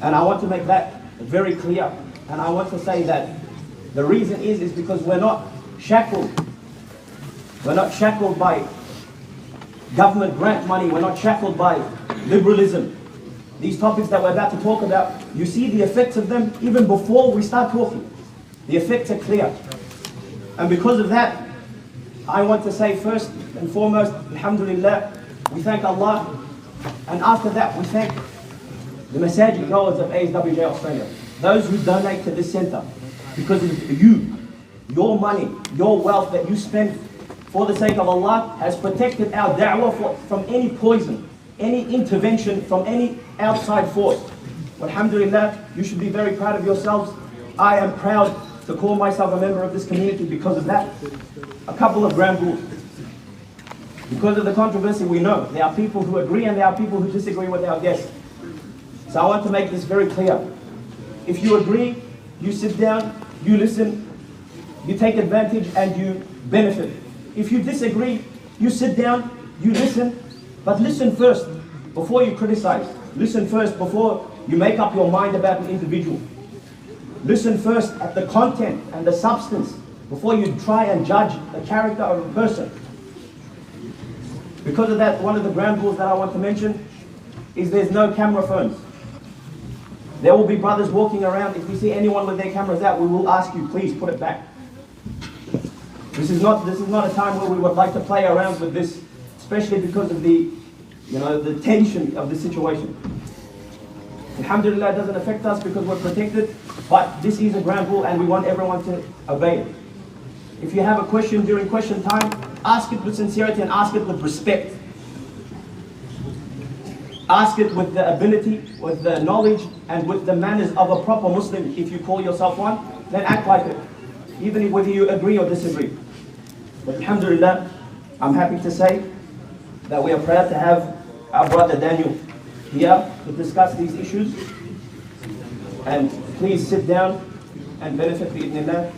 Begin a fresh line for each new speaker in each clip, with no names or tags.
And I want to make that very clear. And I want to say that the reason is because we're not shackled. We're not shackled by government grant money. We're not shackled by liberalism. These topics that we're about to talk about, you see the effects of them even before we start talking. The effects are clear. And because of that, I want to say first and foremost, alhamdulillah, we thank Allah. And after that, we thank the masajid goers of ASWJ Australia, those who donate to this center, because of you, your money, your wealth that you spend for the sake of Allah has protected our da'wah from any poison, any intervention from any outside force. Alhamdulillah, you should be very proud of yourselves. I am proud to call myself a member of this community because of that. A couple of ground rules. Because of the controversy, we know there are people who agree and there are people who disagree with our guests. So I want to make this very clear. If you agree, you sit down, you listen, you take advantage and you benefit. If you disagree, you sit down, you listen, but listen first before you criticize. Listen first before you make up your mind about an individual. Listen first at the content and the substance before you try and judge the character of a person. Because of that, one of the ground rules that I want to mention is there's no camera phones. There will be brothers walking around. If we see anyone with their cameras out, we will ask you, please put it back. This is not a time where we would like to play around with this, especially because of the tension of the situation. Alhamdulillah, it doesn't affect us because we're protected, but this is a ground rule and we want everyone to obey it. If you have a question during question time, ask it with sincerity and ask it with respect. Ask it with the ability, with the knowledge, and with the manners of a proper Muslim. If you call yourself one, then act like it, even whether you agree or disagree. But alhamdulillah, I'm happy to say that we are proud to have our brother Daniel here to discuss these issues. And please sit down and benefit bi'idhnillah.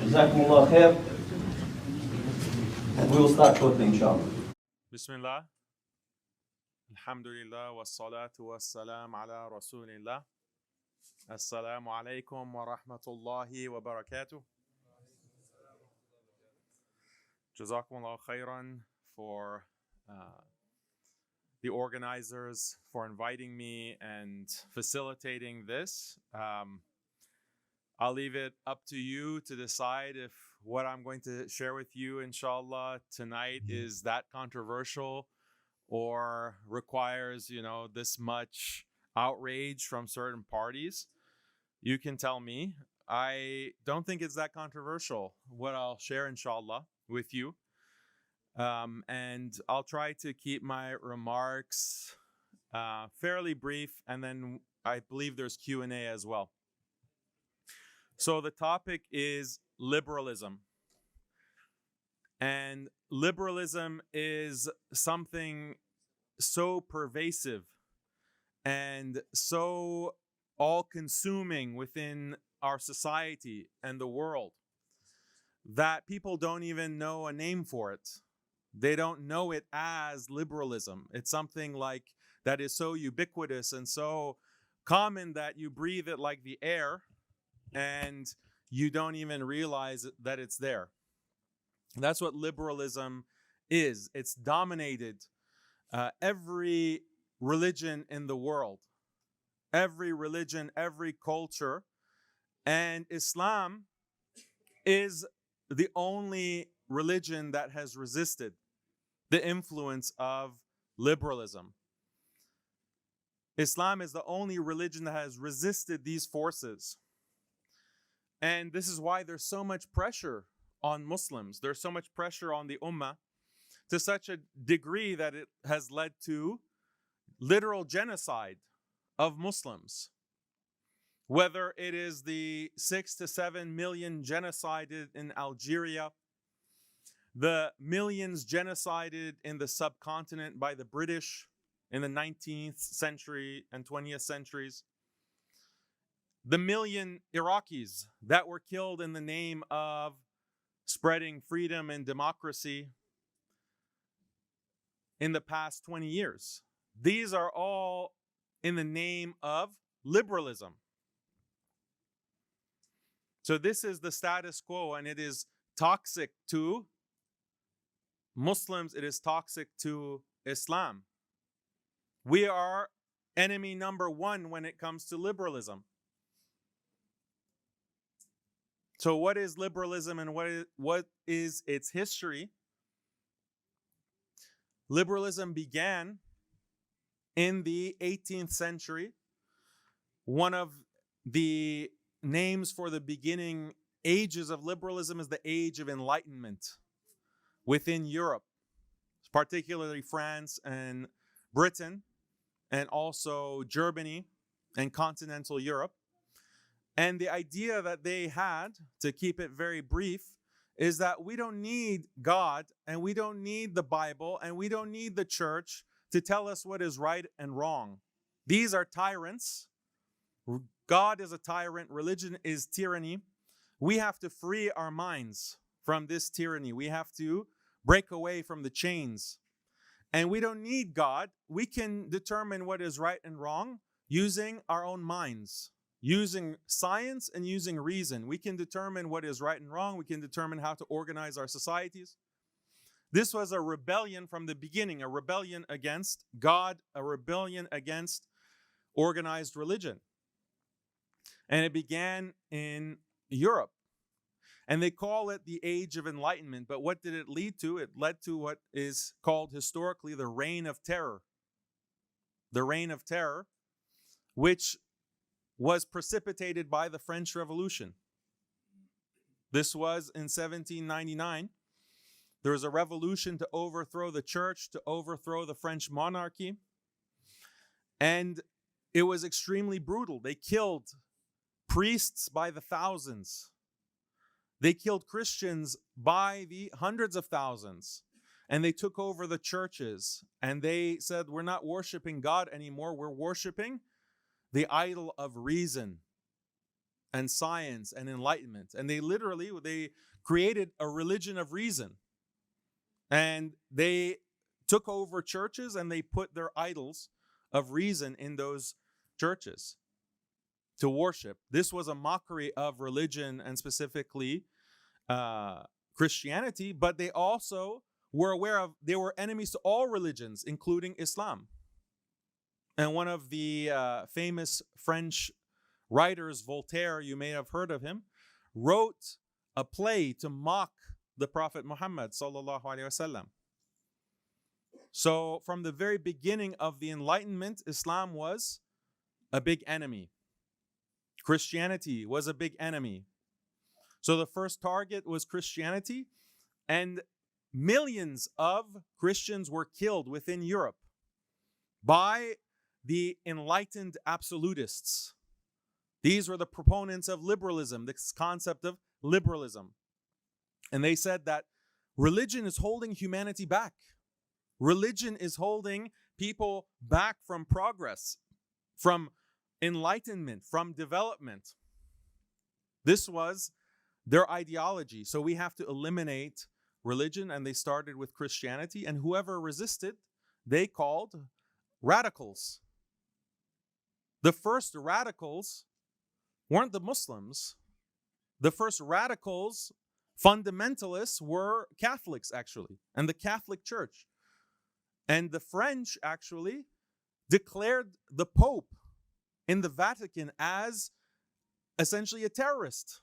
Jazakumullah khair. And we will start shortly, inshallah.
Bismillah. Alhamdulillah wa salatu wa salam ala rasulillah. Assalamu alaikum wa rahmatullahi wa barakatuh. Jazakumullah khairan for the organizers for inviting me and facilitating this. I'll leave it up to you to decide if what I'm going to share with you, inshallah, tonight is that controversial or requires, this much outrage from certain parties. You can tell me. I don't think it's that controversial, what I'll share, inshallah, with you. And I'll try to keep my remarks fairly brief, and then I believe there's Q&A as well. So the topic is liberalism. And liberalism is something so pervasive and so all-consuming within our society and the world that people don't even know a name for it. They don't know it as liberalism. It's something like that is so ubiquitous and so common that you breathe it like the air and you don't even realize that it's there. That's what liberalism is. It's dominated every religion in the world, every religion, every culture, and Islam is the only religion that has resisted the influence of liberalism. Islam is the only religion that has resisted these forces. And this is why there's so much pressure on Muslims. There's so much pressure on the Ummah to such a degree that it has led to literal genocide of Muslims. Whether it is the 6 to 7 million genocided in Algeria, the millions genocided in the subcontinent by the British in the 19th century and 20th centuries, the million Iraqis that were killed in the name of spreading freedom and democracy in the past 20 years. These are all in the name of liberalism. So this is the status quo, and it is toxic to Muslims. It is toxic to Islam. We are enemy number one when it comes to liberalism. So what is liberalism and what is its history? Liberalism began in the 18th century. One of the names for the beginning ages of liberalism is the Age of Enlightenment within Europe, particularly France and Britain, and also Germany and continental Europe. And the idea that they had, to keep it very brief, is that we don't need God, and we don't need the Bible, and we don't need the church to tell us what is right and wrong. These are tyrants. God is a tyrant. Religion is tyranny. We have to free our minds from this tyranny. We have to break away from the chains. And we don't need God. We can determine what is right and wrong using our own minds, using science and using reason. We can determine what is right and wrong. We can determine how to organize our societies. This was a rebellion from the beginning, a rebellion against God, a rebellion against organized religion. And it began in Europe. And they call it the Age of Enlightenment. But what did it lead to? It led to what is called historically the Reign of Terror. The Reign of Terror, which was precipitated by the French Revolution. This was in 1799. There was a revolution to overthrow the church, to overthrow the French monarchy. And it was extremely brutal. They killed priests by the thousands. They killed Christians by the hundreds of thousands. And they took over the churches. And they said, we're not worshiping God anymore. We're worshiping the idol of reason and science and enlightenment. And they created a religion of reason. And they took over churches and they put their idols of reason in those churches to worship. This was a mockery of religion and specifically Christianity, but they also were aware of, they were enemies to all religions, including Islam. And one of the famous French writers, Voltaire, you may have heard of him, wrote a play to mock the Prophet Muhammad sallallahu alaihi wasallam. So from the very beginning of the Enlightenment, Islam was a big enemy. Christianity was a big enemy. So the first target was Christianity, and millions of Christians were killed within Europe by the enlightened absolutists. These were the proponents of liberalism, this concept of liberalism. And they said that religion is holding humanity back. Religion is holding people back from progress, from enlightenment, from development. This was their ideology. So we have to eliminate religion, and they started with Christianity, and whoever resisted, they called radicals. The first radicals weren't the Muslims. The first radicals, fundamentalists, were Catholics, actually, and the Catholic Church. And the French actually declared the Pope in the Vatican as essentially a terrorist.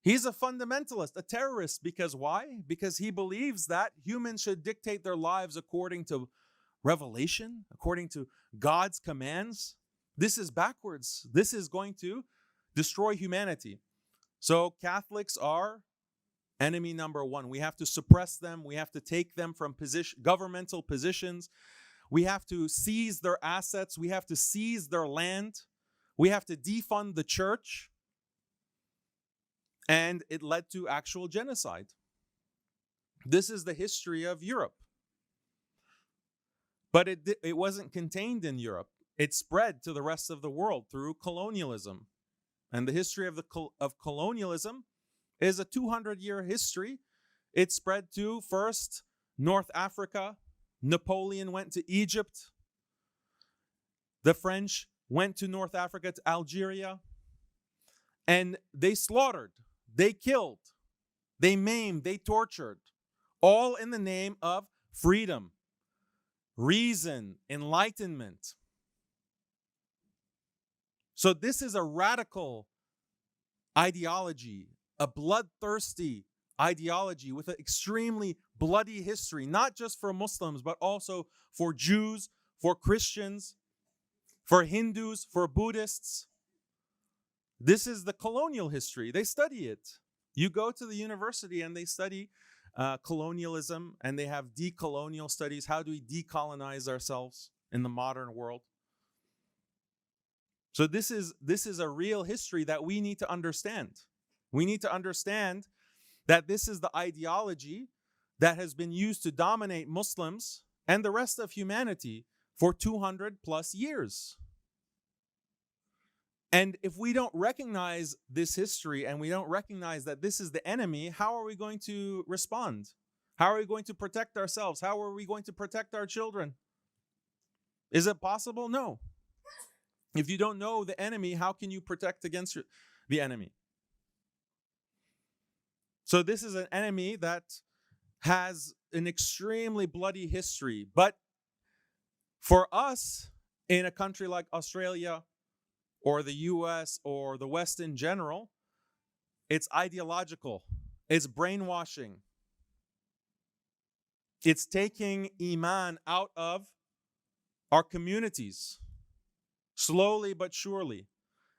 He's a fundamentalist, a terrorist, because why? Because he believes that humans should dictate their lives according to revelation, according to God's commands. This is backwards. This is going to destroy humanity. So Catholics are enemy number one. We have to suppress them. We have to take them from governmental positions. We have to seize their assets. We have to seize their land. We have to defund the church. And it led to actual genocide. This is the history of Europe. But it wasn't contained in Europe. It spread to the rest of the world through colonialism. And the history of colonialism is a 200-year history. It spread to first North Africa. Napoleon went to Egypt. The French went to North Africa, to Algeria, and they slaughtered, they killed, they maimed, they tortured, all in the name of freedom, reason, enlightenment. So this is a radical ideology, a bloodthirsty ideology with an extremely bloody history, not just for Muslims, but also for Jews, for Christians, for Hindus, for Buddhists. This is the colonial history. They study it. You go to the university and they study colonialism, and they have decolonial studies. How do we decolonize ourselves in the modern world? So this is a real history that we need to understand. We need to understand that this is the ideology that has been used to dominate Muslims and the rest of humanity for 200 plus years. And if we don't recognize this history and we don't recognize that this is the enemy, how are we going to respond? How are we going to protect ourselves? How are we going to protect our children? Is it possible? No. If you don't know the enemy, how can you protect against the enemy? So this is an enemy that has an extremely bloody history. But for us in a country like Australia or the US or the West in general, it's ideological. It's brainwashing. It's taking Iman out of our communities, slowly but surely.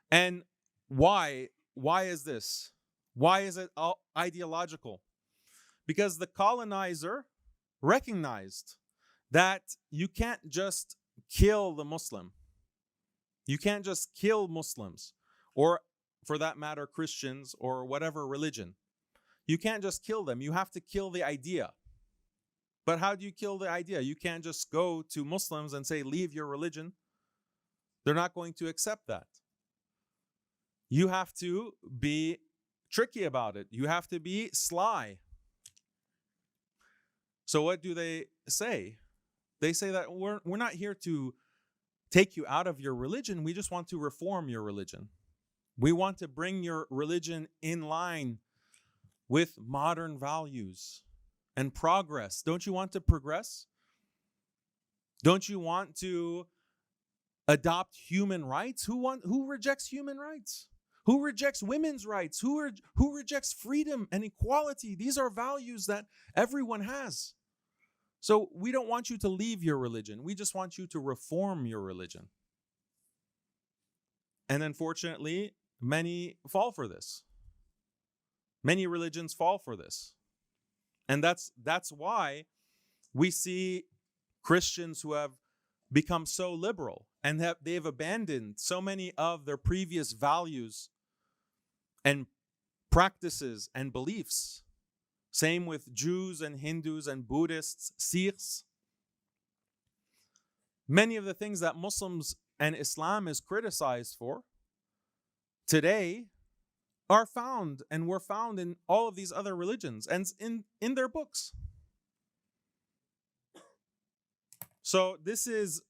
And why? Why is this? Why is it ideological? Because the colonizer recognized that you can't just kill the Muslim. You can't just kill Muslims, or for that matter, Christians or whatever religion. You can't just kill them. You have to kill the idea. But how do you kill the idea? You can't just go to Muslims and say, leave your religion. They're not going to accept that. You have to be tricky about it. You have to be sly. So what do they say? They say that we're not here to take you out of your religion. We just want to reform your religion. We want to bring your religion in line with modern values and progress. Don't you want to progress? Don't you want to adopt human rights? Who rejects human rights? Who rejects women's rights? Who rejects freedom and equality? These are values that everyone has. So we don't want you to leave your religion. We just want you to reform your religion. And unfortunately, many fall for this. Many religions fall for this. And that's why we see Christians who have become so liberal and they've abandoned so many of their previous values and practices and beliefs. Same with Jews and Hindus and Buddhists, Sikhs. Many of the things that Muslims and Islam is criticized for today are found and were found in all of these other religions and in their books. So this is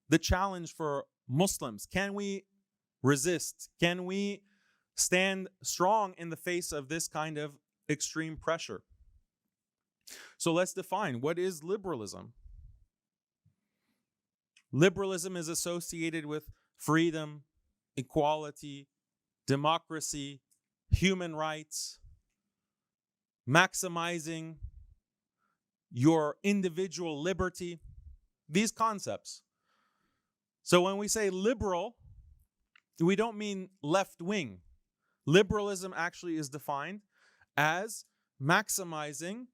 the challenge for Muslims. Can we resist? Can we stand strong in the face of this kind of extreme pressure? So let's define, what is liberalism? Liberalism is associated with freedom, equality, democracy, human rights, maximizing your individual liberty, these concepts. So when we say liberal, we don't mean left wing. Liberalism actually is defined as maximizing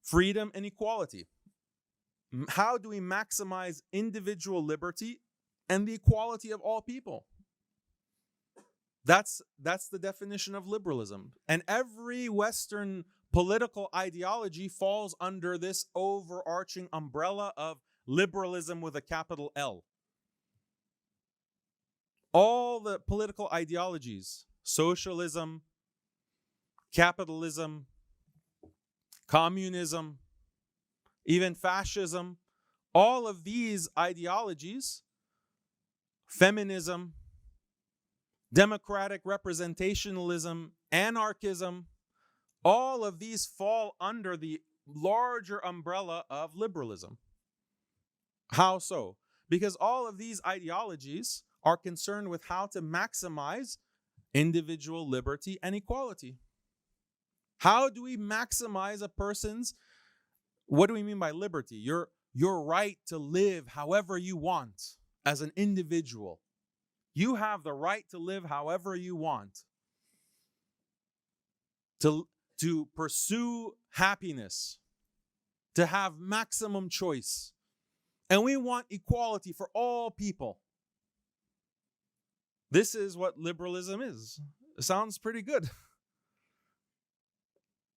freedom and equality. How do we maximize individual liberty and the equality of all people? That's the definition of liberalism. And every Western political ideology falls under this overarching umbrella of liberalism with a capital L. All the political ideologies, socialism, capitalism, communism, even fascism, all of these ideologies feminism, democratic representationalism, anarchism, all of these fall under the larger umbrella of liberalism. How so? Because all of these ideologies are concerned with how to maximize individual liberty and equality. How do we maximize a person's, what do we mean by liberty? Your right to live however you want as an individual. You have the right to live however you want. To pursue happiness, to have maximum choice. And we want equality for all people. This is what liberalism is. It sounds pretty good.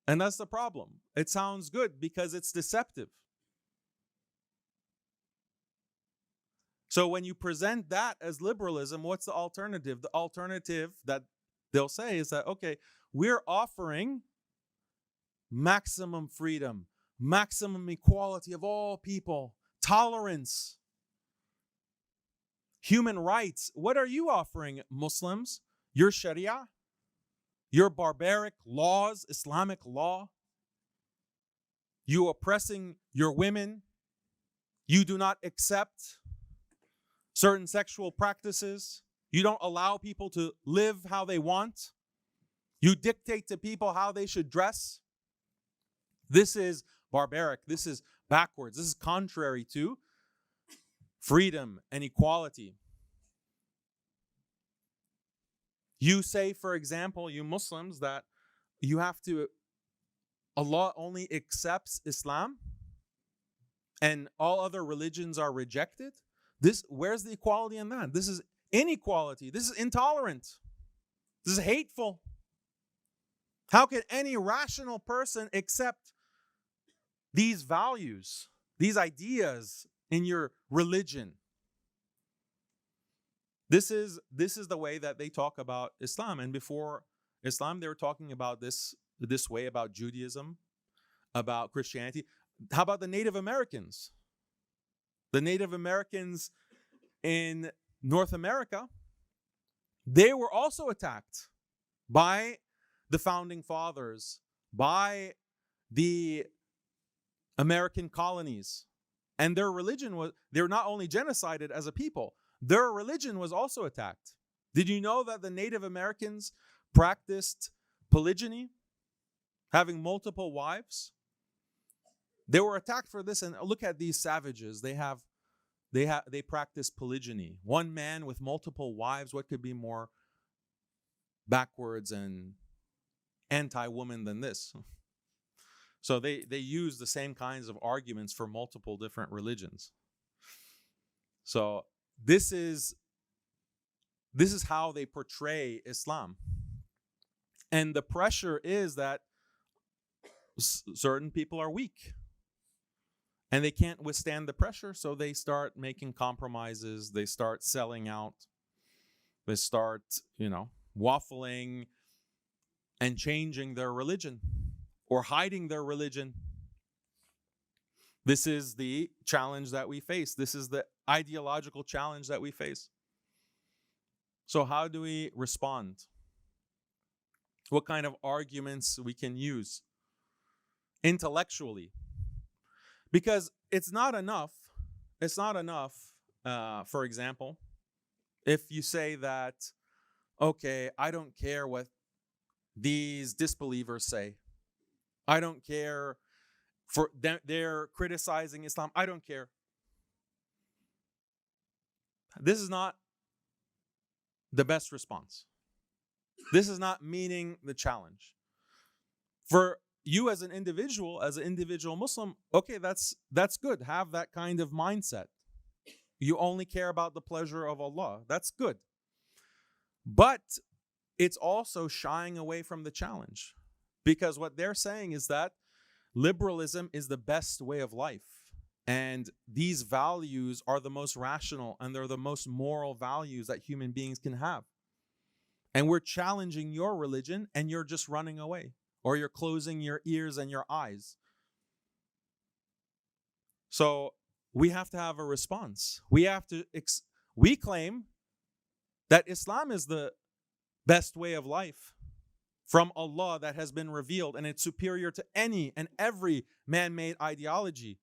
And that's the problem. It sounds good because it's deceptive. So when you present that as liberalism, what's the alternative? The alternative that they'll say is that, okay, we're offering maximum freedom, maximum equality of all people, tolerance, human rights. What are you offering, Muslims? Your Sharia? Your barbaric laws, Islamic law? You oppressing your women? You do not accept certain sexual practices? You don't allow people to live how they want? You dictate to people how they should dress? This is barbaric. This is backwards. This is contrary to freedom and equality. You say, for example, you Muslims, that you have to, Allah only accepts Islam and all other religions are rejected. Where's the equality in that? This is inequality. This is intolerant. This is hateful. How can any rational person accept these values, these ideas in your religion? This is the way that they talk about Islam. And before Islam, they were talking about this way about Judaism, about Christianity. How about the Native Americans? The Native Americans in North America, they were also attacked by the founding fathers, by the American colonies. And their religion they were not only genocided as a people, their religion was also attacked. Did you know that the Native Americans practiced polygyny, having multiple wives? They were attacked for this, and look at these savages. They practice polygyny. One man with multiple wives. What could be more backwards and anti-woman than this? So they use the same kinds of arguments for multiple different religions. So this is how they portray Islam. And the pressure is that certain people are weak. And they can't withstand the pressure, so they start making compromises. They start selling out. They start, waffling and changing their religion or hiding their religion. This is the challenge that we face. This is the ideological challenge that we face. So how do we respond? What kind of arguments we can use intellectually? Because it's not enough, for example, if you say that, okay, I don't care what these disbelievers say. I don't care for them, they're criticizing Islam. I don't care. This is not the best response. This is not meeting the challenge. For you as an individual Muslim, okay, that's good. Have that kind of mindset. You only care about the pleasure of Allah. That's good. But it's also shying away from the challenge. Because what they're saying is that liberalism is the best way of life. And these values are the most rational and they're the most moral values that human beings can have. And we're challenging your religion and you're just running away. Or you're closing your ears and your eyes. So we have to have a response. We claim that Islam is the best way of life from Allah that has been revealed, and it's superior to any and every man-made ideology.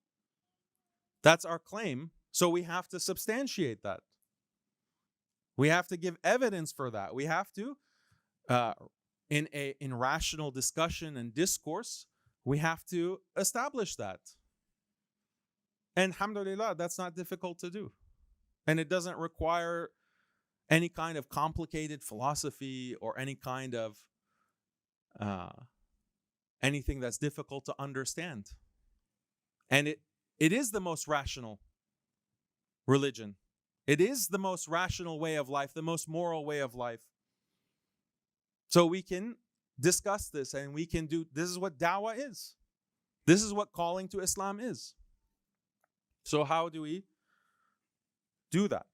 That's our claim, so we have to substantiate that. We have to give evidence for that. We have to, in rational discussion and discourse, we have to establish that. And alhamdulillah, that's not difficult to do. And it doesn't require any kind of complicated philosophy or any kind of anything that's difficult to understand. And it is the most rational religion. It is the most rational way of life, the most moral way of life. So we can discuss this and we can do, this is what da'wah is. This is what calling to Islam is. So how do we do that?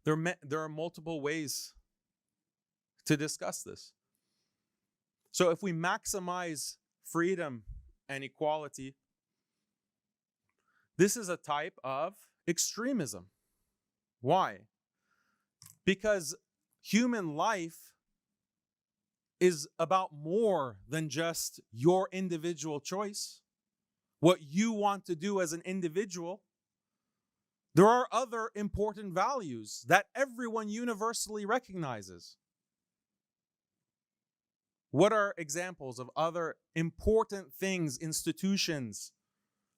There are multiple ways to discuss this. So if we maximize freedom and equality, this is a type of extremism. Why? Because human life is about more than just your individual choice, what you want to do as an individual. There are other important values that everyone universally recognizes. What are examples of other important things, institutions,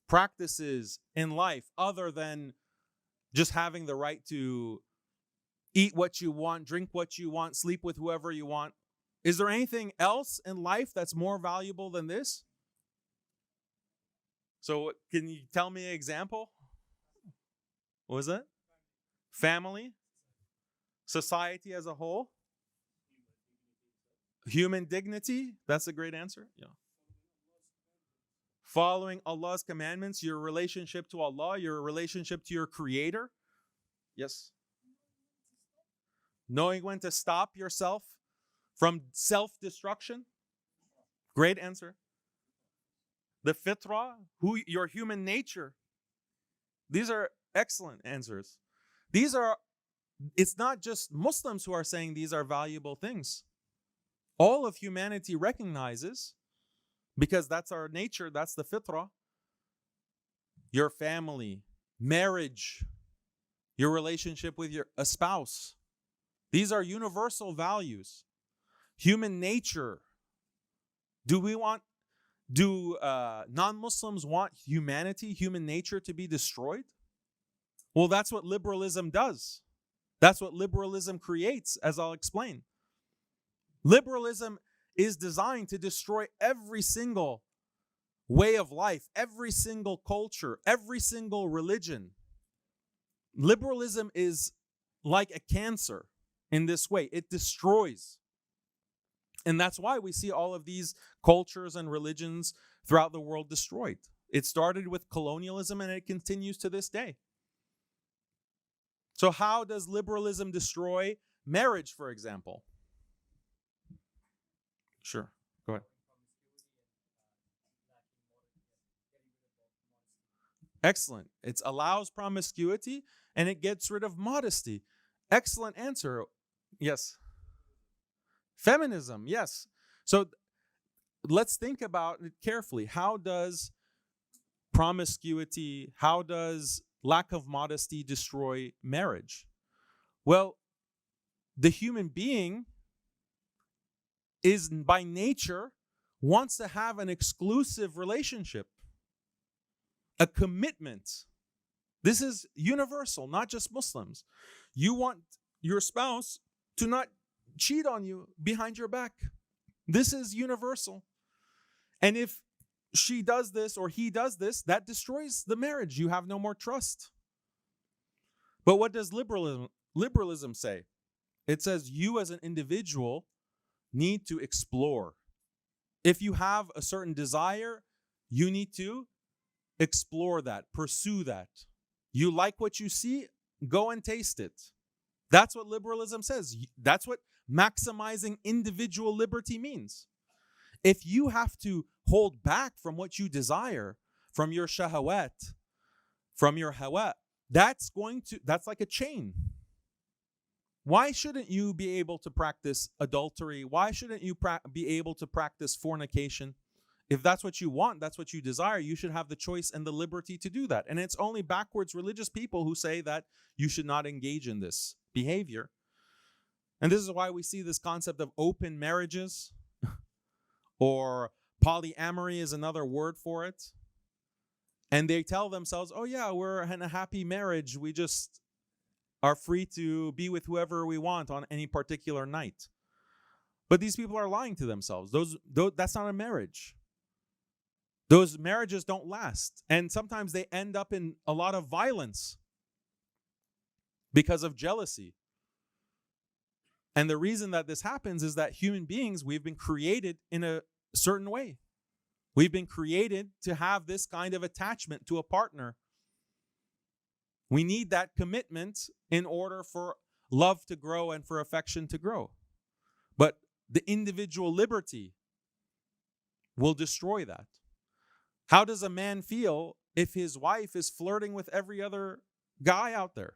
practices in life other than just having the right to eat what you want, drink what you want, sleep with whoever you want? Is there anything else in life that's more valuable than this? So can you tell me an example? What was that? Family? Society as a whole? Human dignity? That's a great answer. Yeah. Following Allah's commandments, your relationship to Allah, your relationship to your Creator. Yes. Knowing when to stop yourself from self-destruction. Great answer. The fitrah, your human nature. These are excellent answers. It's not just Muslims who are saying these are valuable things. All of humanity recognizes, because that's our nature, that's the fitrah, your family, marriage, your relationship with a spouse. These are universal values. Human nature. Do non-Muslims want human nature to be destroyed? Well, that's what liberalism does. That's what liberalism creates, as I'll explain. Liberalism is designed to destroy every single way of life, every single culture, every single religion. Liberalism is like a cancer in this way. It destroys. And that's why we see all of these cultures and religions throughout the world destroyed. It started with colonialism and it continues to this day. So how does liberalism destroy marriage, for example? Sure, go ahead. Excellent. It allows promiscuity and it gets rid of modesty. Excellent answer. Yes. Feminism, yes. So let's think about it carefully. How does promiscuity, how does lack of modesty destroy marriage? Well, the human being is by nature wants to have an exclusive relationship, a commitment. This is universal, not just Muslims. You want your spouse to not cheat on you behind your back. This is universal. And if she does this or he does this, that destroys the marriage. You have no more trust. But what does liberalism say? It says you as an individual need to explore. If you have a certain desire, you need to explore that, pursue that. You like what you see, go and taste it. That's what liberalism says. That's what maximizing individual liberty means. If you have to hold back from what you desire, from your shahawat, from your hawa, that's like a chain. Why shouldn't you be able to practice adultery? Why shouldn't you be able to practice fornication? If that's what you want, that's what you desire, you should have the choice and the liberty to do that. And it's only backwards religious people who say that you should not engage in this behavior. And this is why we see this concept of open marriages, or polyamory is another word for it. And they tell themselves, oh yeah, we're in a happy marriage. We just are free to be with whoever we want on any particular night. But these people are lying to themselves. That's not a marriage. Those marriages don't last. And sometimes they end up in a lot of violence because of jealousy. And the reason that this happens is that human beings, we've been created in a certain way. We've been created to have this kind of attachment to a partner. We need that commitment in order for love to grow and for affection to grow. But the individual liberty will destroy that. How does a man feel if his wife is flirting with every other guy out there?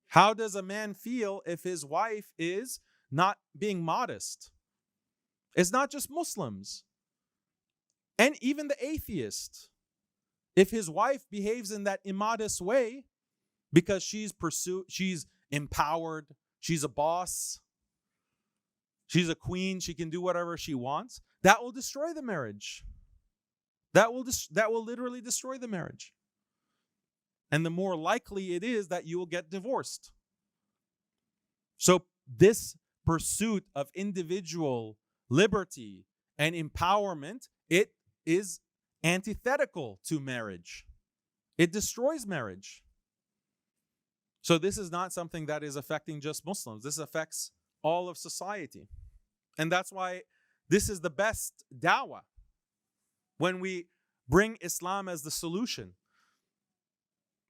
How does a man feel if his wife is not being modest? It's not just Muslims. And even the atheist. If his wife behaves in that immodest way because she's empowered, she's a boss, she's a queen, she can do whatever she wants, that will destroy the marriage. That will literally destroy the marriage. And the more likely it is that you will get divorced. So this pursuit of individual liberty and empowerment, it is antithetical to marriage. It destroys marriage. So this is not something that is affecting just Muslims. This affects all of society. And that's why this is the best dawah. When we bring Islam as the solution.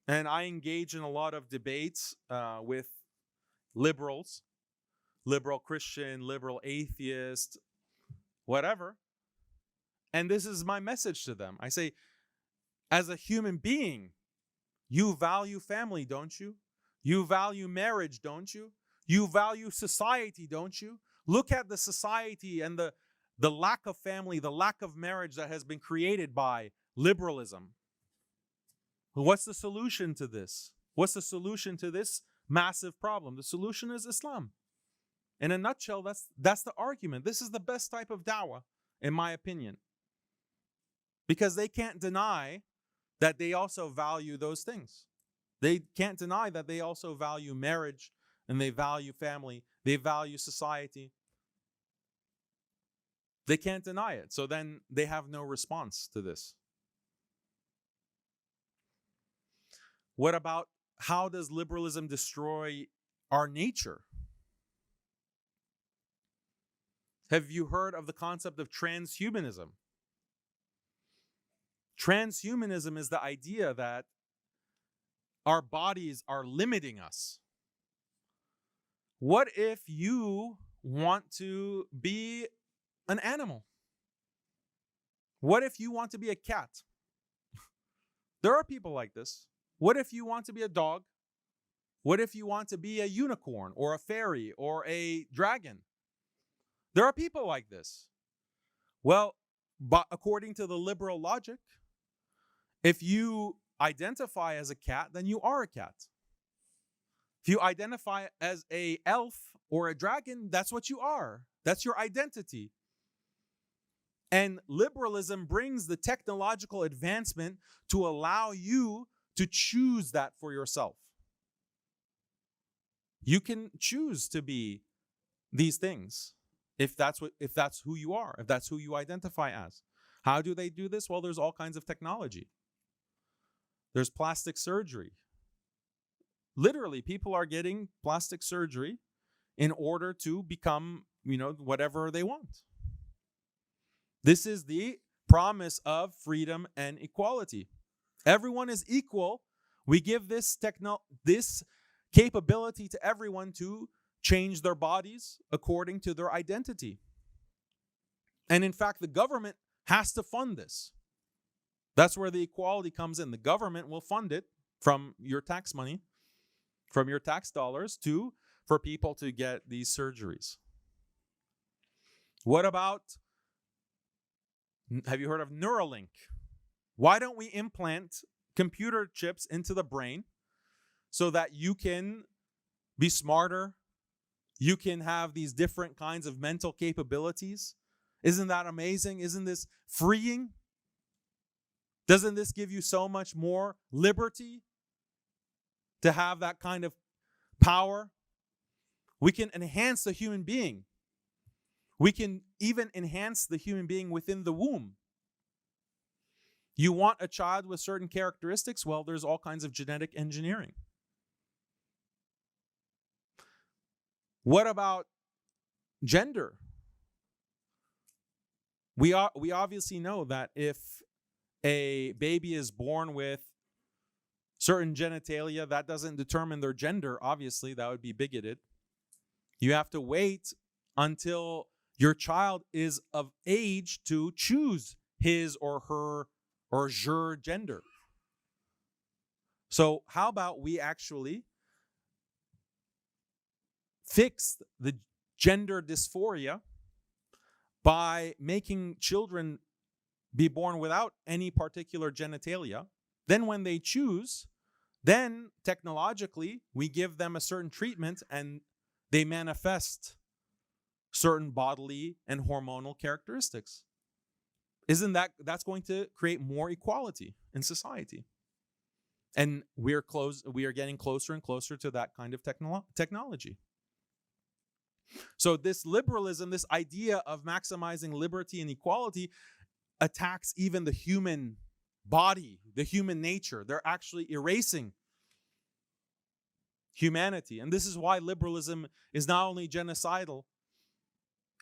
And I engage in a lot of debates with liberals, liberal Christian, liberal atheist, whatever. And this is my message to them. I say, as a human being, you value family, don't you? You value marriage, don't you? You value society, don't you? Look at the society and the lack of family, the lack of marriage that has been created by liberalism. What's the solution to this? What's the solution to this massive problem? The solution is Islam. In a nutshell, that's the argument. This is the best type of dawah, in my opinion. Because they can't deny that they also value those things. They can't deny that they also value marriage, and they value family, they value society. They can't deny it. So then they have no response to this. What about how does liberalism destroy our nature? Have you heard of the concept of transhumanism? Transhumanism is the idea that our bodies are limiting us. What if you want to be an animal? What if you want to be a cat? There are people like this. What if you want to be a dog? What if you want to be a unicorn or a fairy or a dragon? There are people like this. Well, but according to the liberal logic, if you identify as a cat, then you are a cat. If you identify as an elf or a dragon, that's what you are. That's your identity. And liberalism brings the technological advancement to allow you to choose that for yourself. You can choose to be these things if that's who you are, if that's who you identify as. How do they do this? Well, there's all kinds of technology. There's plastic surgery. Literally, people are getting plastic surgery in order to become, whatever they want. This is the promise of freedom and equality. Everyone is equal. We give this capability to everyone to change their bodies according to their identity. And in fact, the government has to fund this. That's where the equality comes in. The government will fund it from your tax money, from your tax dollars, for people to get these surgeries. What about, have you heard of Neuralink? Why don't we implant computer chips into the brain so that you can be smarter, you can have these different kinds of mental capabilities? Isn't that amazing? Isn't this freeing? Doesn't this give you so much more liberty to have that kind of power? We can enhance the human being. We can even enhance the human being within the womb. You want a child with certain characteristics? Well, there's all kinds of genetic engineering. What about gender? We obviously know that if a baby is born with certain genitalia, that doesn't determine their gender. Obviously, that would be bigoted. You have to wait until your child is of age to choose his or her or your gender. So how about we actually fix the gender dysphoria by making children be born without any particular genitalia? Then when they choose, then technologically we give them a certain treatment and they manifest certain bodily and hormonal characteristics. Isn't that's going to create more equality in society? And we are getting closer and closer to that kind of technology. So this liberalism, this idea of maximizing liberty and equality, attacks even the human body, the human nature. They're actually erasing humanity. And this is why liberalism is not only genocidal,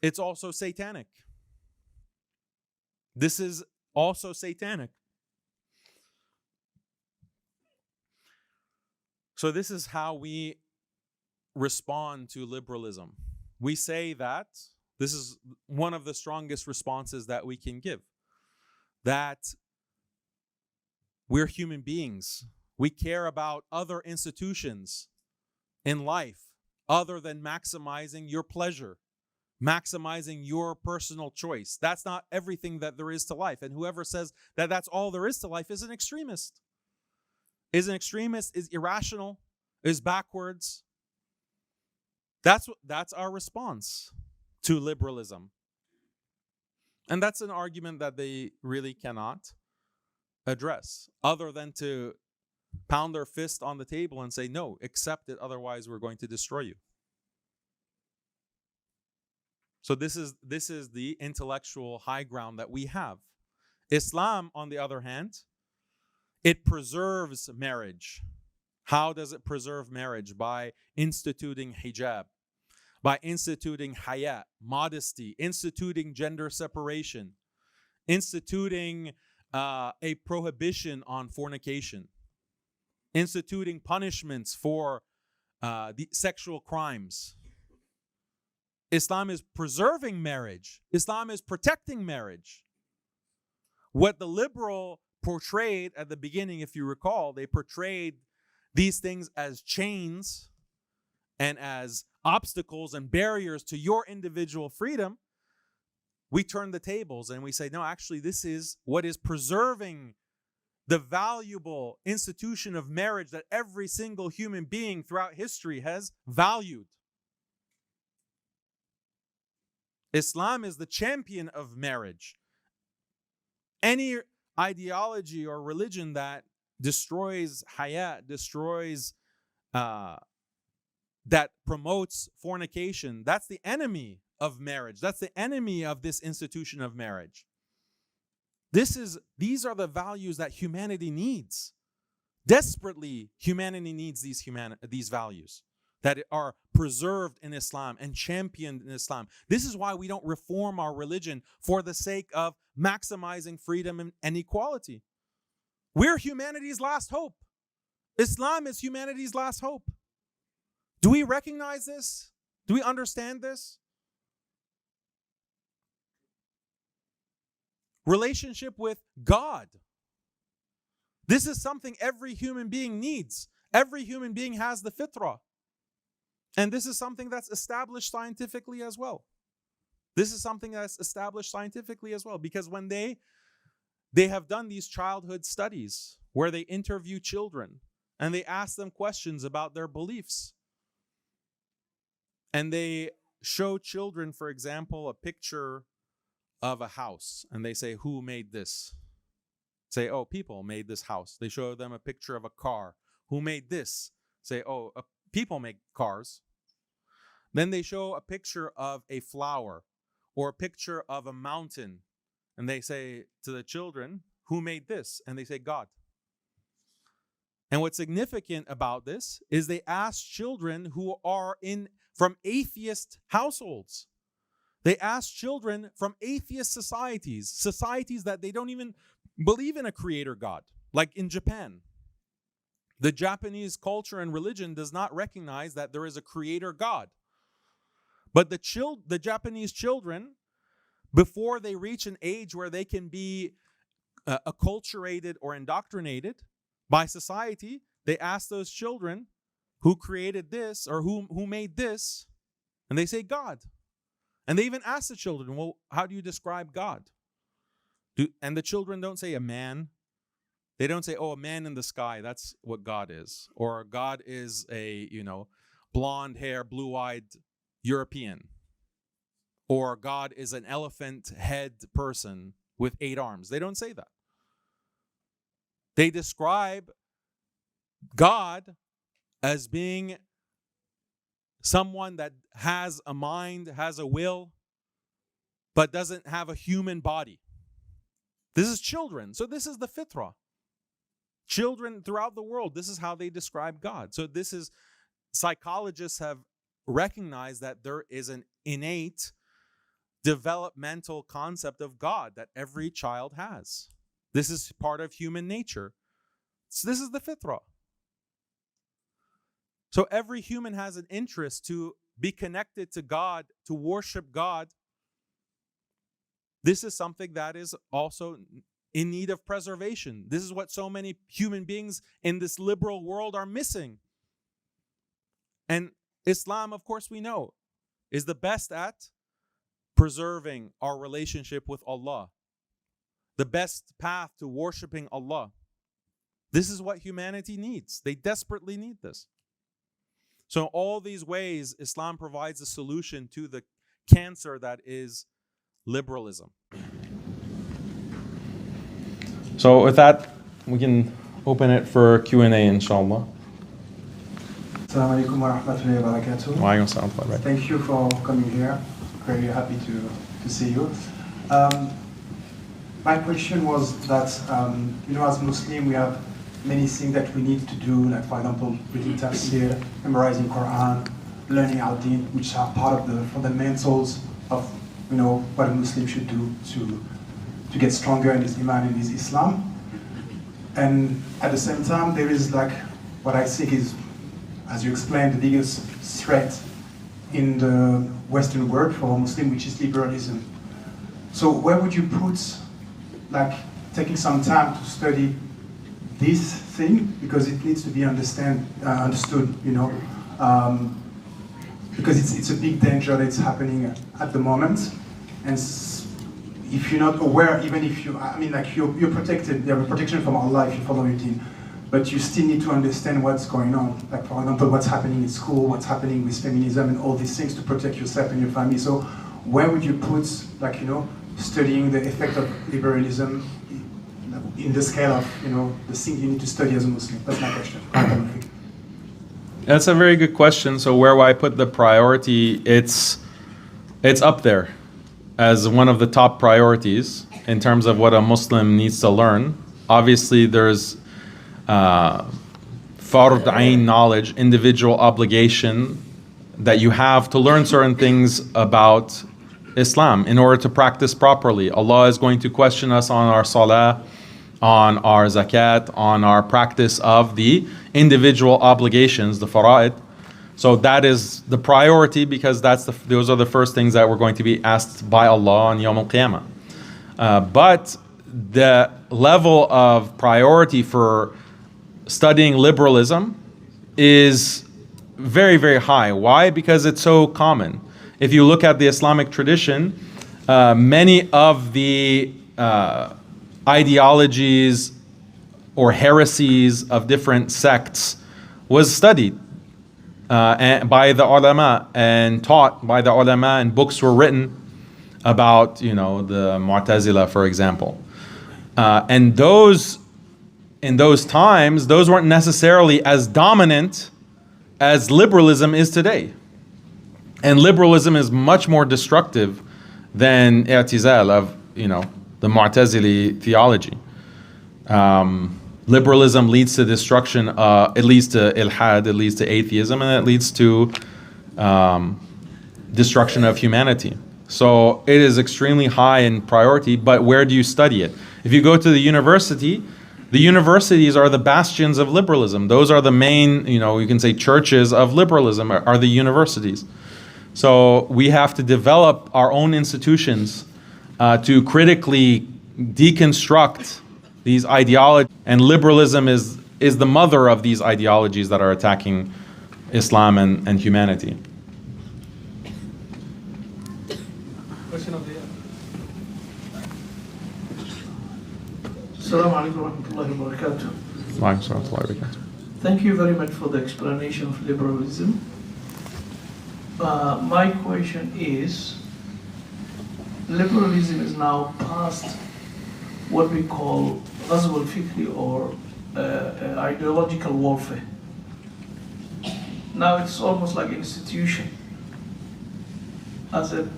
it's also satanic. This is also satanic. So this is how we respond to liberalism. We say that this is one of the strongest responses that we can give. That we're human beings. We care about other institutions in life other than maximizing your pleasure, maximizing your personal choice. That's not everything that there is to life. And whoever says that that's all there is to life is an extremist. Is irrational, is backwards. That's our response to liberalism. And that's an argument that they really cannot address, other than to pound their fist on the table and say, no, accept it, otherwise we're going to destroy you. So this is the intellectual high ground that we have. Islam, on the other hand, it preserves marriage. How does it preserve marriage? By instituting hijab, by instituting haya, modesty, instituting gender separation, instituting a prohibition on fornication, instituting punishments for the sexual crimes. Islam is preserving marriage. Islam is protecting marriage. What the liberal portrayed at the beginning, if you recall, they portrayed these things as chains and as obstacles and barriers to your individual freedom. We turn the tables and we say, no, actually, this is what is preserving the valuable institution of marriage that every single human being throughout history has valued. Islam is the champion of marriage. Any ideology or religion that destroys hayat, destroys, that promotes fornication, that's the enemy of marriage. That's the enemy of this institution of marriage. These are the values that humanity needs. Desperately, humanity needs these values that are preserved in Islam and championed in Islam. This is why we don't reform our religion for the sake of maximizing freedom and equality. We're humanity's last hope. Islam is humanity's last hope. Do we recognize this? Do we understand this? Relationship with God. This is something every human being needs. Every human being has the fitrah. And this is something that's established scientifically as well. This is something that's established scientifically as well, because when they have done these childhood studies where they interview children and they ask them questions about their beliefs. And they show children, for example, a picture of a house, and they say, who made this? Say, oh, people made this house. They show them a picture of a car. Who made this? Say, oh, people make cars. Then they show a picture of a flower or a picture of a mountain. And they say to the children, who made this? And they say, God. And what's significant about this is they ask children who are from atheist households. They ask children from atheist societies that they don't even believe in a creator God, like in Japan. The Japanese culture and religion does not recognize that there is a creator God. But the Japanese children, before they reach an age where they can be acculturated or indoctrinated by society, they ask those children who created this or who made this, and they say God. And they even ask the children, well, how do you describe God? And the children don't say a man. They don't say, oh, a man in the sky, that's what God is. Or God is a, blonde hair, blue-eyed European. Or God is an elephant head person with 8 arms. They don't say that. They describe God as being someone that has a mind, has a will, but doesn't have a human body. This is children. So this is the fitrah. Children throughout the world, this is how they describe God. So psychologists have recognized that there is an innate developmental concept of God that every child has. This is part of human nature. So this is the fitrah. So every human has an interest to be connected to God, to worship God. This is something that is also in need of preservation. This is what so many human beings in this liberal world are missing. And Islam, of course, we know, is the best at preserving our relationship with Allah. The best path to worshiping Allah. This is what humanity needs. They desperately need this. So in all these ways, Islam provides a solution to the cancer that is liberalism. So with that, we can open it for Q&A, inshallah.
Assalamu alaikum wa rahmatullahi wa barakatuh. Thank you for coming here. Very happy to see you. My question was that, as Muslim, we have many things that we need to do, like, for example, reading tafsir, memorizing Quran, learning our deen, which are part of the fundamentals of, what a Muslim should do to get stronger in his iman and his Islam. And at the same time, there is, like, what I think is, as you explained, the biggest threat in the Western world for a Muslim, which is liberalism. So where would you put, like, taking some time to study this thing, because it needs to be understood, because it's a big danger that's happening at the moment, and if you're not aware, even if you're protected, you have a protection from Allah if you follow your deen, but you still need to understand what's going on, like, for example, what's happening in school, what's happening with feminism and all these things to protect yourself and your family. So where would you put, like, studying the effect of liberalism in the scale of, the thing you need to study as a Muslim? That's my question.
That's a very good question. So where will I put the priority? It's up there as one of the top priorities in terms of what a Muslim needs to learn. Obviously, there's fard ayn knowledge, individual obligation that you have to learn certain things about Islam in order to practice properly. Allah is going to question us on our salah, on our zakat, on our practice of the individual obligations, the fara'id. So that is the priority, because those are the first things that we're going to be asked by Allah on Yawm al-Qiyamah. But the level of priority for studying liberalism is very, very high. Why? Because it's so common. If you look at the Islamic tradition, many of the ideologies or heresies of different sects was studied by the ulama and taught by the ulama, and books were written about, the Mu'tazila, for example. And those, in those times, those weren't necessarily as dominant as liberalism is today. And liberalism is much more destructive than i'tizal of, the Mu'tazili theology. Liberalism leads to destruction, it leads to ilhad, it leads to atheism, and it leads to destruction of humanity. So it is extremely high in priority, but where do you study it? If you go to the universities are the bastions of liberalism. Those are the main, you can say churches of liberalism are the universities. So we have to develop our own institutions to critically deconstruct these ideologies, and liberalism is the mother of these ideologies that are attacking Islam and humanity.
Question of the year. Assalamu alaikum warahmatullahi wabarakatuh. Thank you very much for the explanation of liberalism. My question is, liberalism is now past what we call ghazw al-fikri, or ideological warfare. Now it's almost like an institution. As a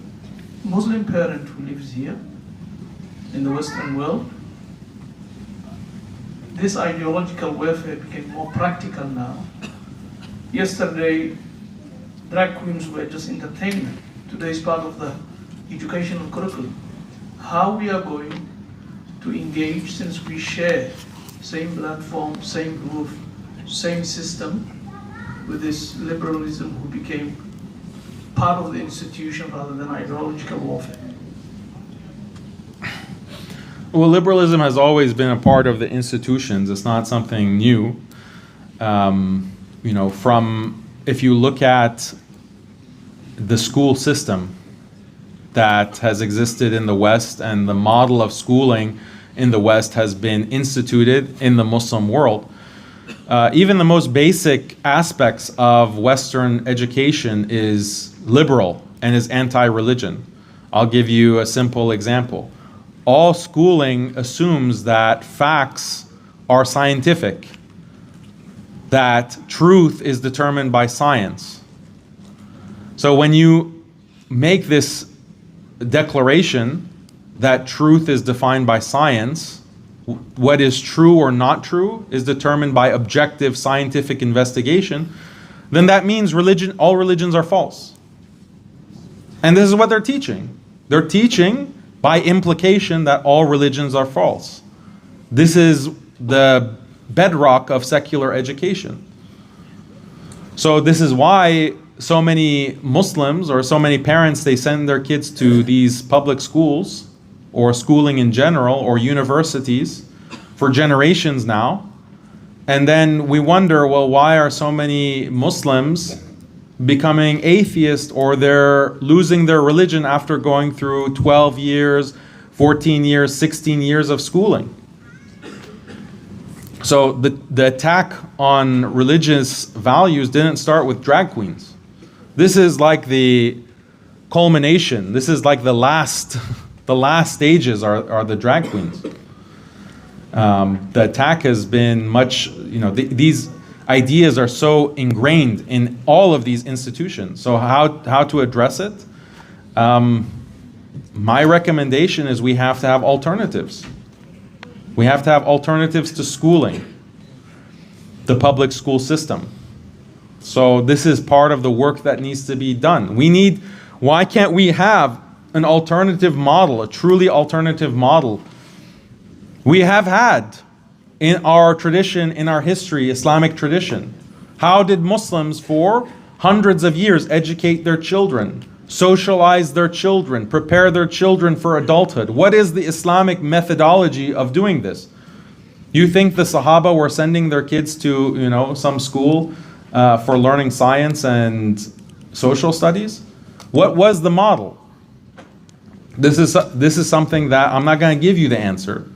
Muslim parent who lives here in the Western world, this ideological warfare became more practical now. Yesterday, drag queens were just entertainment. Today is part of the educational curriculum. How we are going to engage, since we share same platform, same roof, same system, with this liberalism who became part of the institution rather than ideological warfare?
Well, liberalism has always been a part of the institutions. It's not something new. If you look at the school system that has existed in the West, and the model of schooling in the West has been instituted in the Muslim world, even the most basic aspects of Western education is liberal and is anti-religion. I'll give you a simple example. All schooling assumes that facts are scientific, that truth is determined by science. So when you make this declaration that truth is defined by science, what is true or not true is determined by objective scientific investigation, then that means all religions are false. And this is what they're teaching. They're teaching by implication that all religions are false. This is the bedrock of secular education. So this is why so many Muslims, or so many parents, they send their kids to these public schools, or schooling in general, or universities for generations now. And then we wonder, well, why are so many Muslims becoming atheist, or they're losing their religion after going through 12 years, 14 years, 16 years of schooling? So the attack on religious values didn't start with drag queens. This is like the culmination. This is like the last stages are the drag queens. The attack has been much, these ideas are so ingrained in all of these institutions. So how to address it? My recommendation is we have to have alternatives. We have to have alternatives to schooling, the public school system. So this is part of the work that needs to be done. Why can't we have an alternative model, a truly alternative model? We have had in our tradition, in our history, Islamic tradition. How did Muslims for hundreds of years educate their children? socialize their children, prepare their children for adulthood. What is the Islamic methodology of doing this? You think the Sahaba were sending their kids to, some school for learning science and social studies? What was the model? This is something that I'm not going to give you the answer.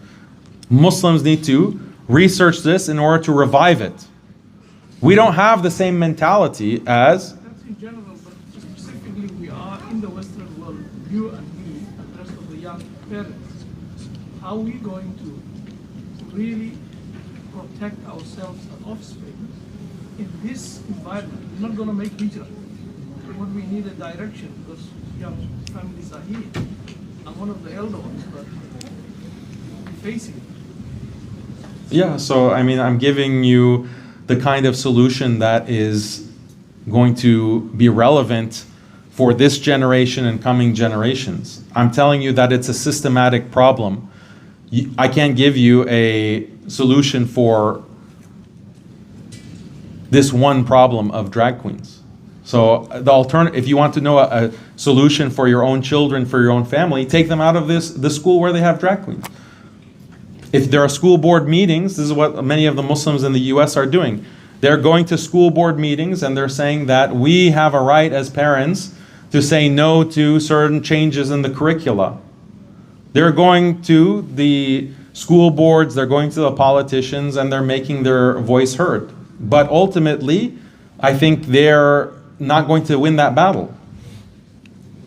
Muslims need to research this in order to revive it. We don't have the same mentality as...
That's in general, but specifically we are in the Western world, you and me, and the rest of the young parents. How are we going to really protect ourselves and offspring in this environment? We're not going to make hijrah. What we need a direction, because young families are here. I'm one of the elder ones, but we're facing it.
Yeah, so I'm giving you the kind of solution that is going to be relevant for this generation and coming generations. I'm telling you that it's a systematic problem. I can't give you a solution for this one problem of drag queens. So the alternative, if you want to know a solution for your own children, for your own family, take them out of the school where they have drag queens. If there are school board meetings, this is what many of the Muslims in the US are doing. They're going to school board meetings and they're saying that we have a right as parents to say no to certain changes in the curricula. They're going to the school boards, they're going to the politicians, and they're making their voice heard. But ultimately, I think they're not going to win that battle,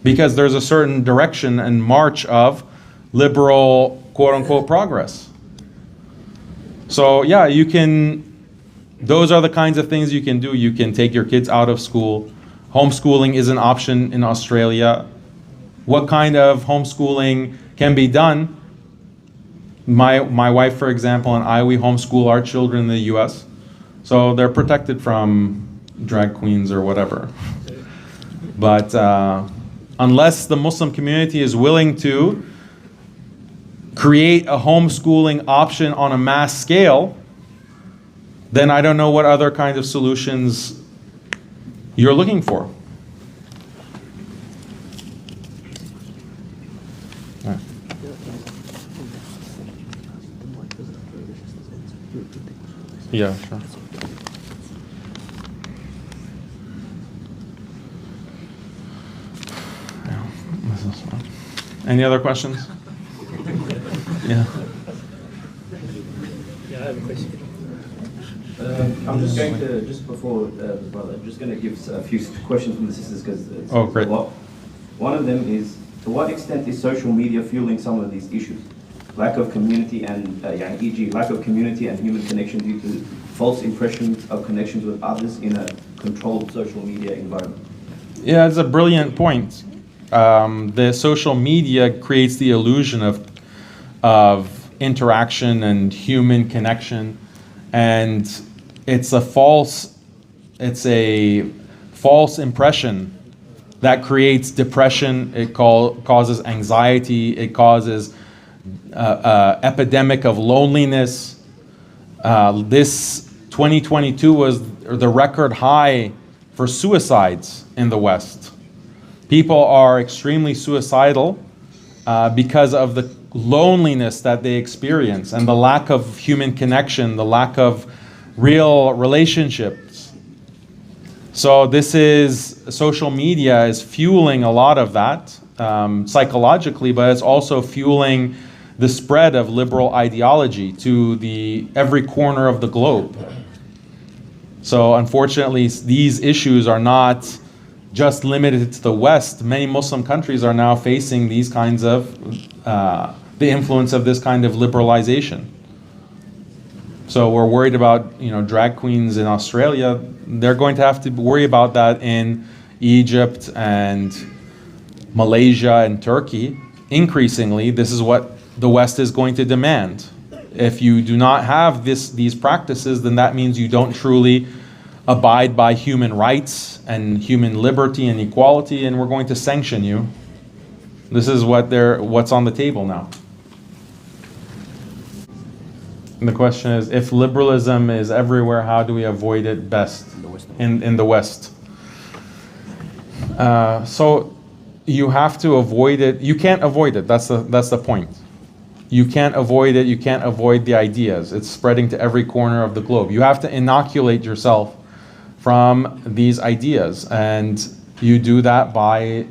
because there's a certain direction and march of liberal, quote-unquote, progress. So yeah, those are the kinds of things you can do. You can take your kids out of school. Homeschooling is an option in Australia. What kind of homeschooling can be done? My wife, for example, and I, we homeschool our children in the US. So they're protected from drag queens or whatever. But unless the Muslim community is willing to create a homeschooling option on a mass scale, then I don't know what other kind of solutions you're looking for. Right. Yeah, sure. Any other questions? Yeah.
Yeah, I have a question.
I'm just going to, just before brother, I'm just going to give a few questions from the sisters, because it's
Oh, great.
a lot. One of them is, to what extent is social media fueling some of these issues? Lack of community and, e.g., lack of community and human connection due to false impressions of connections with others in a controlled social media environment.
Yeah, it's a brilliant point. The social media creates the illusion of interaction and human connection, and it's a false impression that creates depression. It causes anxiety. It causes epidemic of loneliness. This 2022 was the record high for suicides in the West. People are extremely suicidal because of the loneliness that they experience and the lack of human connection, the lack of real relationships. So social media is fueling a lot of that psychologically, but it's also fueling the spread of liberal ideology to every corner of the globe. So unfortunately, these issues are not just limited to the West. Many Muslim countries are now facing these kinds of, the influence of this kind of liberalization. So we're worried about, drag queens in Australia. They're going to have to worry about that in Egypt and Malaysia and Turkey. Increasingly, this is what the West is going to demand. If you do not have these practices, then that means you don't truly abide by human rights and human liberty and equality, and we're going to sanction you. This is what's on the table now. And the question is, if liberalism is everywhere, how do we avoid it best in the West? So
you have to avoid it. You can't avoid it. That's the point. You can't avoid it. You can't avoid the ideas. It's spreading to every corner of the globe. You have to inoculate yourself from these ideas, and you do that by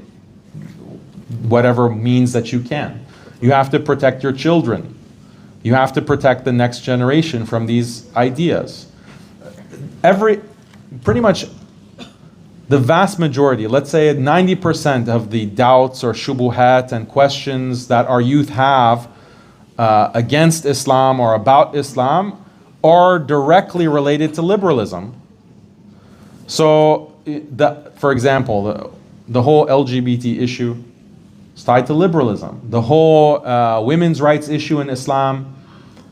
whatever means that you can. You have to protect your children. You have to protect the next generation from these ideas. Pretty much the vast majority, let's say 90% of the doubts or shubuhat and questions that our youth have against Islam or about Islam are directly related to liberalism. So, for example, the whole LGBT issue is tied to liberalism. The whole women's rights issue in Islam,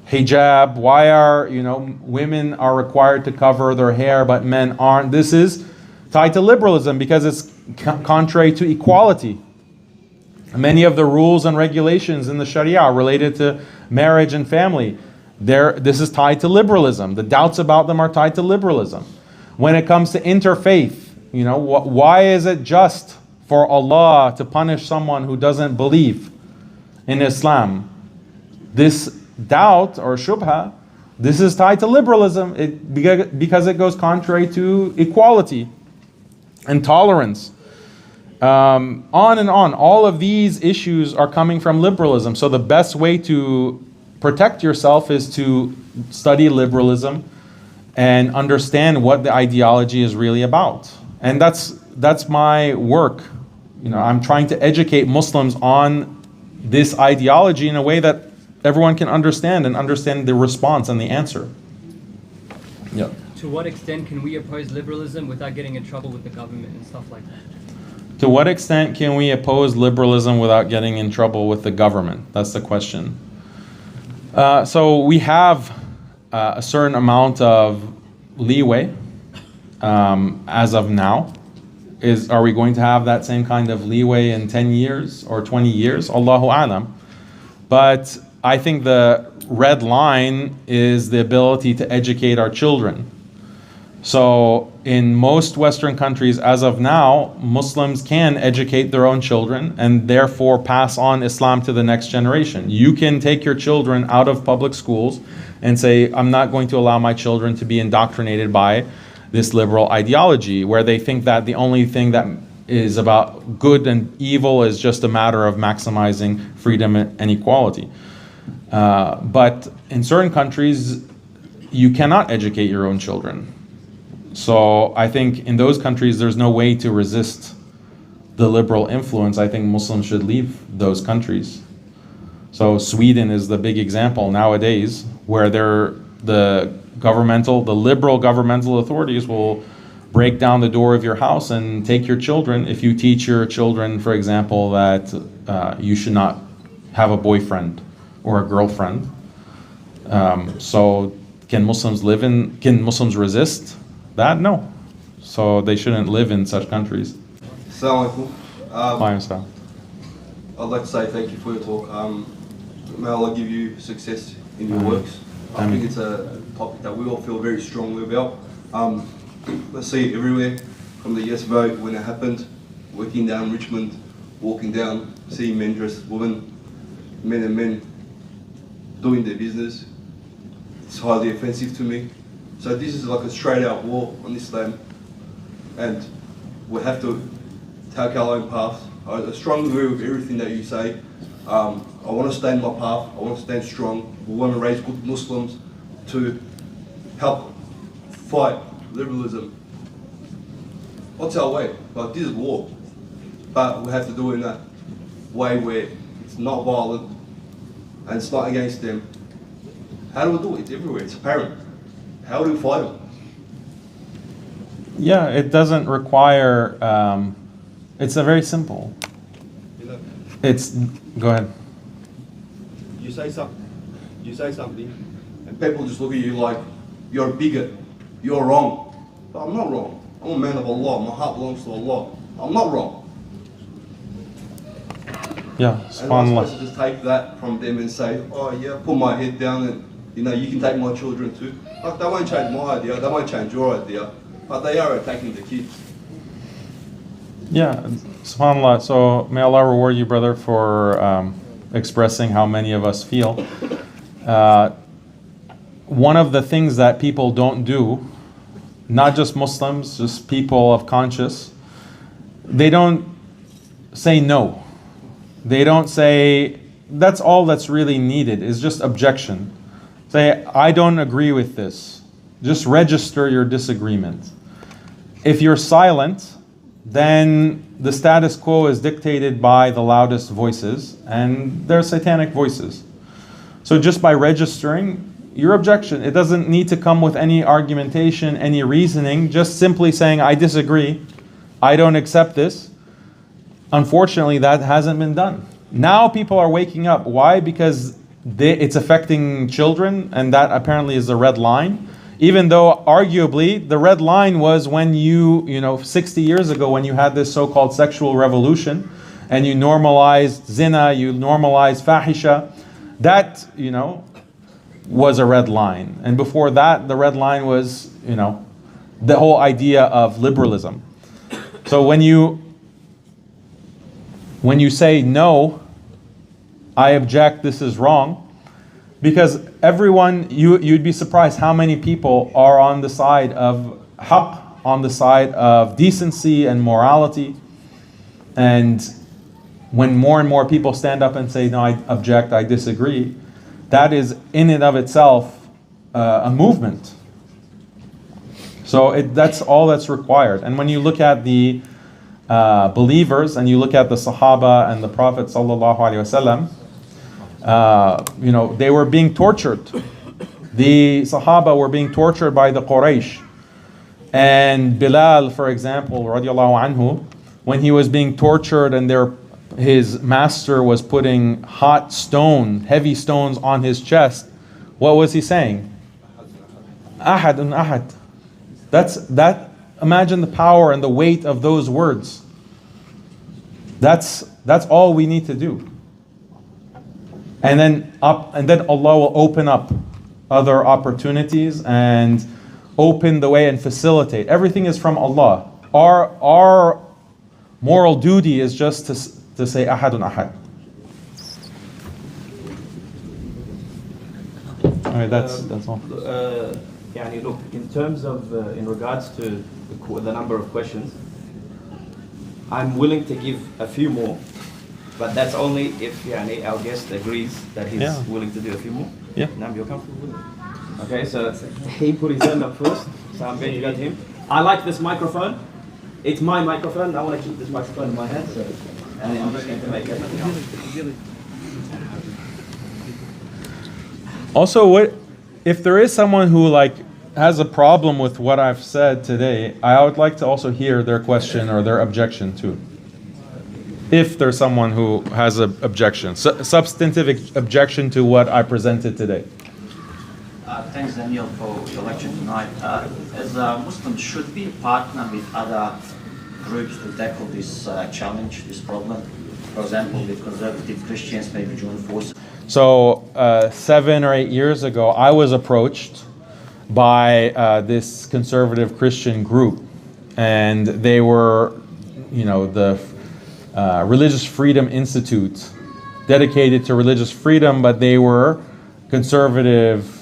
hijab, why are women are required to cover their hair but men aren't? This is tied to liberalism because it's contrary to equality. Many of the rules and regulations in the Sharia related to marriage and family, this is tied to liberalism. The doubts about them are tied to liberalism. When it comes to interfaith, why is it just for Allah to punish someone who doesn't believe in Islam? This doubt or shubha, this is tied to liberalism because it goes contrary to equality and tolerance. On and on. All of these issues are coming from liberalism. So the best way to protect yourself is to study liberalism and understand what the ideology is really about. And that's my work. I'm trying to educate Muslims on this ideology in a way that everyone can understand and understand the response and the answer. Yeah.
To what extent can we oppose liberalism without getting in trouble with the government and stuff like that?
To what extent can we oppose liberalism without getting in trouble with the government? That's the question. So we have a certain amount of leeway as of now. Are we going to have that same kind of leeway in 10 years or 20 years? Allahu A'lam. But I think the red line is the ability to educate our children. So in most Western countries as of now, Muslims can educate their own children and therefore pass on Islam to the next generation. You can take your children out of public schools and say, I'm not going to allow my children to be indoctrinated by this liberal ideology, where they think that the only thing that is about good and evil is just a matter of maximizing freedom and equality. But in certain countries, you cannot educate your own children. So I think in those countries, there's no way to resist the liberal influence. I think Muslims should leave those countries. So Sweden is the big example nowadays, where the liberal governmental authorities will break down the door of your house and take your children if you teach your children, for example, that you should not have a boyfriend or a girlfriend. So can Muslims resist that? No. So they shouldn't live in such countries.
Assalamu alaikum.
I'd
like to say thank you for your talk. May Allah give you success in your works. I think it's a topic that we all feel very strongly about. Let's see it everywhere, from the yes vote when it happened, working down Richmond, walking down, seeing men dressed as women, men and men doing their business. It's highly offensive to me. So this is like a straight out war on Islam, and we have to take our own path. I strongly agree with everything that you say. I want to stay in my path, I want to stand strong. We want to raise good Muslims to help fight liberalism. What's our way? Like, this is war, but we have to do it in a way where it's not violent and it's not against them. How do we do it? It's everywhere, it's apparent. How do we fight them?
Yeah, it doesn't require, it's a very simple. Go ahead.
You say something, and people just look at you like you're a bigot, you're wrong. But I'm not wrong. I'm a man of Allah, my heart belongs to Allah. I'm not wrong.
Yeah,
and I'm
subhanAllah.
supposed to just take that from them and say, oh yeah, put my head down and you can take my children too. Like, they won't change my idea, they won't change your idea, but they are attacking the kids.
Yeah, subhanAllah. So may Allah reward you, brother, for expressing how many of us feel. One of the things that people don't do, not just Muslims, just people of conscience, they don't say no. They don't say, that's all that's really needed, is just objection. Say, I don't agree with this. Just register your disagreement. If you're silent, then the status quo is dictated by the loudest voices, and they're satanic voices. So just by registering your objection, it doesn't need to come with any argumentation, any reasoning, just simply saying, I disagree, I don't accept this. Unfortunately, that hasn't been done. Now people are waking up. Why? Because it's affecting children, and that apparently is the red line. Even though arguably the red line was when you 60 years ago, when you had this so-called sexual revolution and you normalized zina, you normalized fahisha, that, was a red line. And before that, the red line was, the whole idea of liberalism. So when you say no, I object, this is wrong, because everyone, you'd be surprised how many people are on the side of haqq, on the side of decency and morality. And when more and more people stand up and say, no, I object, I disagree, that is in and of itself a movement. So that's all that's required. And when you look at the believers and you look at the Sahaba and the Prophet sallallahu alaihi wasallam, they were being tortured. The Sahaba were being tortured by the Quraysh. And Bilal, for example, radiallahu anhu, when he was being tortured and his master was putting hot stone, heavy stones on his chest, what was he saying? Ahadun ahad. Imagine the power and the weight of those words. That's all we need to do. And then Allah will open up other opportunities and open the way and facilitate. Everything is from Allah. Our moral duty is just to say ahadun ahad. Alright, that's all.
Look, in terms of, in regards to the number of questions, I'm willing to give a few more, but that's only if our guest agrees that he's willing to do a few more.
Yeah.
Now you're comfortable with it? Okay, so he put his hand up first, so I'm going to go to him. I like this microphone. It's my microphone. I want to keep this microphone in my hand, so and I'm just going to make it.
Also, if there is someone who has a problem with what I've said today, I would like to also hear their question or their objection too. If there's someone who has an objection, substantive objection to what I presented today.
Thanks, Daniel, for your lecture tonight. As Muslims, should we partner with other groups to tackle this challenge, this problem? For example, with conservative Christians, maybe join forces.
So 7 or 8 years ago, I was approached by this conservative Christian group, and they were, the Religious Freedom Institute, dedicated to religious freedom, but they were conservative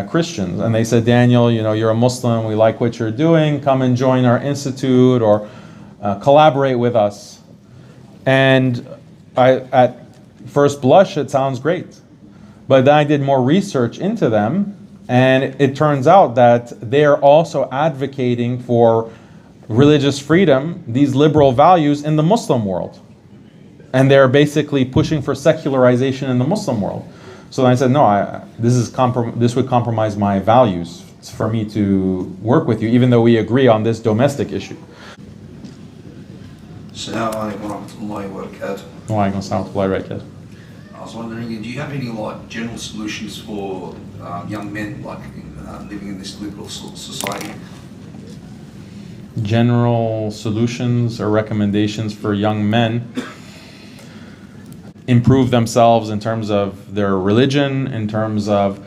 Christians. And they said, Daniel, you're a Muslim, we like what you're doing, come and join our institute or collaborate with us. And at first blush, it sounds great. But then I did more research into them, and it turns out that they are also advocating for religious freedom, these liberal values in the Muslim world. And they're basically pushing for secularization in the Muslim world. So then I said, no, this would compromise my values for me to work with you, even though we agree on this domestic issue.
Assalamu alaikum warahmatullahi wabarakatuh.
Wa alaikum assalam wa rahmatullahi wa barakatuh.
I was wondering, do you have any general solutions for young men living in this liberal society?
General solutions or recommendations for young men improve themselves in terms of their religion, in terms of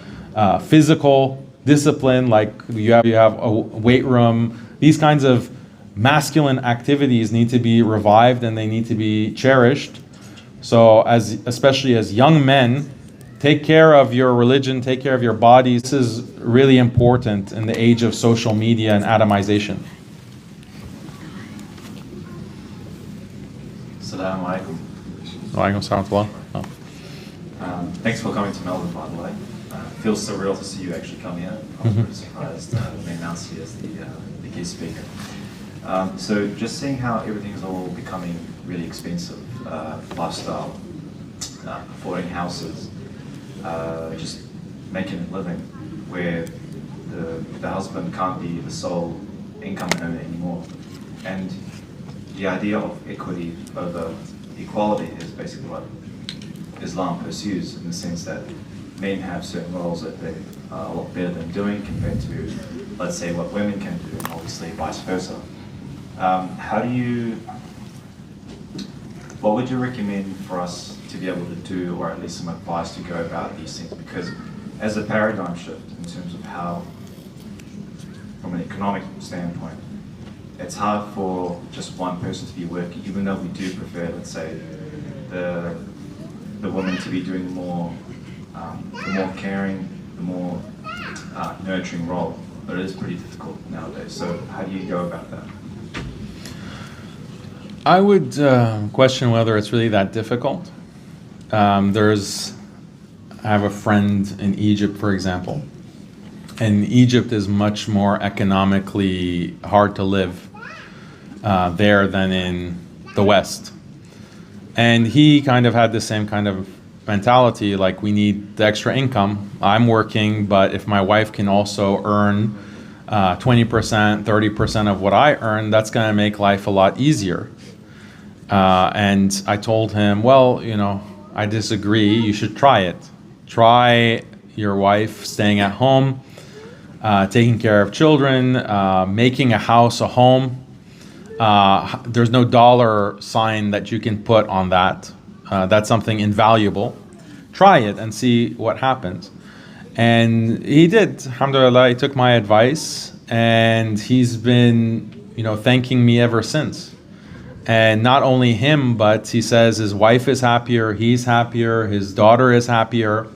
physical discipline, like you have a weight room, these kinds of masculine activities need to be revived and they need to be cherished. So especially as young men, take care of your religion, take care of your bodies. This is really important in the age of social media and atomization.
Assalamu alaikum.
Walaikum salam wa rahmatullah.
Thanks for coming to Melbourne, by the way. It feels surreal to see you actually come here. I was pretty surprised when they announced you as the guest speaker. So just seeing how everything is all becoming really expensive, lifestyle, affording houses, just making a living, where the husband can't be the sole income earner anymore. And the idea of equity over equality is basically what Islam pursues, in the sense that men have certain roles that they are a lot better than doing compared to, let's say, what women can do, and obviously vice versa. What would you recommend for us to be able to do, or at least some advice to go about these things? Because as a paradigm shift in terms of how, from an economic standpoint, it's hard for just one person to be working, even though we do prefer, let's say, the woman to be doing more, the more caring, the more nurturing role. But it is pretty difficult nowadays. So how do you go about that?
I would question whether it's really that difficult. I have a friend in Egypt, for example, and Egypt is much more economically hard to live there than in the West. And he kind of had the same kind of mentality, like, we need the extra income. I'm working, but if my wife can also earn 20%, 30% of what I earn, that's going to make life a lot easier. And I told him, well, I disagree. You should try it. Try your wife staying at home, taking care of children, making a house a home. There's no dollar sign that you can put on that. That's something invaluable. Try it and see what happens. And he did. Alhamdulillah, he took my advice, and he's been, thanking me ever since. And not only him, but he says his wife is happier, he's happier, his daughter is happier.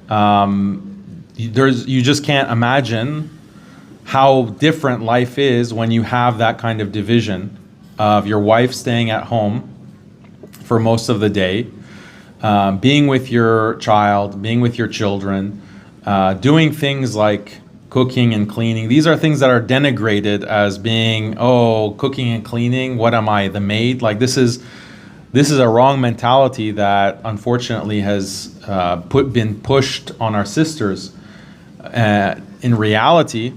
You just can't imagine how different life is when you have that kind of division of your wife staying at home for most of the day, being with your child, being with your children, doing things like cooking and cleaning. These are things that are denigrated as being, cooking and cleaning, what am I, the maid? Like, this is a wrong mentality that unfortunately has been pushed on our sisters. In reality,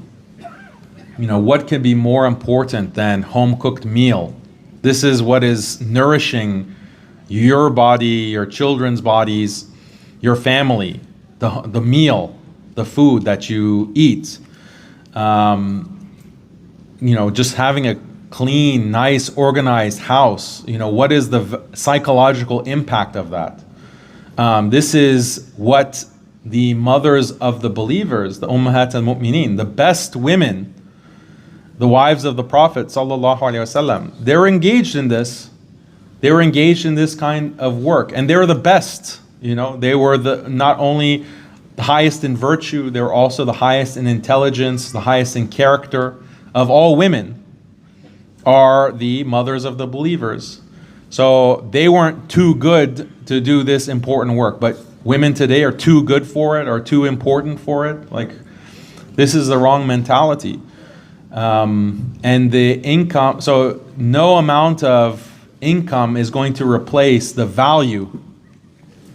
what could be more important than home-cooked meal? This is what is nourishing your body, your children's bodies, your family, the meal, the food that you eat. Just having a clean, nice, organized house. What is the psychological impact of that? This is what the mothers of the believers, the Ummahat al-Mu'mineen, the best women, the wives of the Prophet sallallahu alaihi wasallam, they're engaged in this. They were engaged in this kind of work, and they were the best. They were not only the highest in virtue, they were also the highest in intelligence, the highest in character of all women are the mothers of the believers. So they weren't too good to do this important work, but women today are too good for it, or too important for it. Like, this is the wrong mentality. And the income, so no amount of income is going to replace the value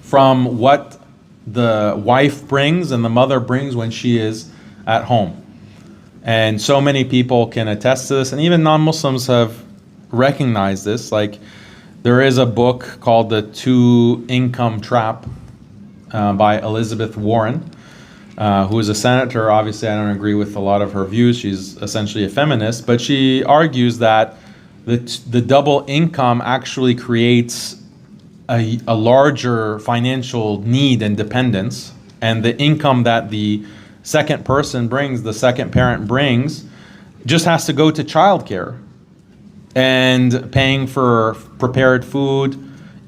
from what the wife brings and the mother brings when she is at home. And so many people can attest to this, and even non-Muslims have recognized this. Like, there is a book called The Two-Income Trap by Elizabeth Warren, who is a senator. Obviously, I don't agree with a lot of her views. She's essentially a feminist, but she argues that the double income actually creates a larger financial need and dependence, and the income that the second person brings, the second parent brings, just has to go to childcare. and paying for prepared food,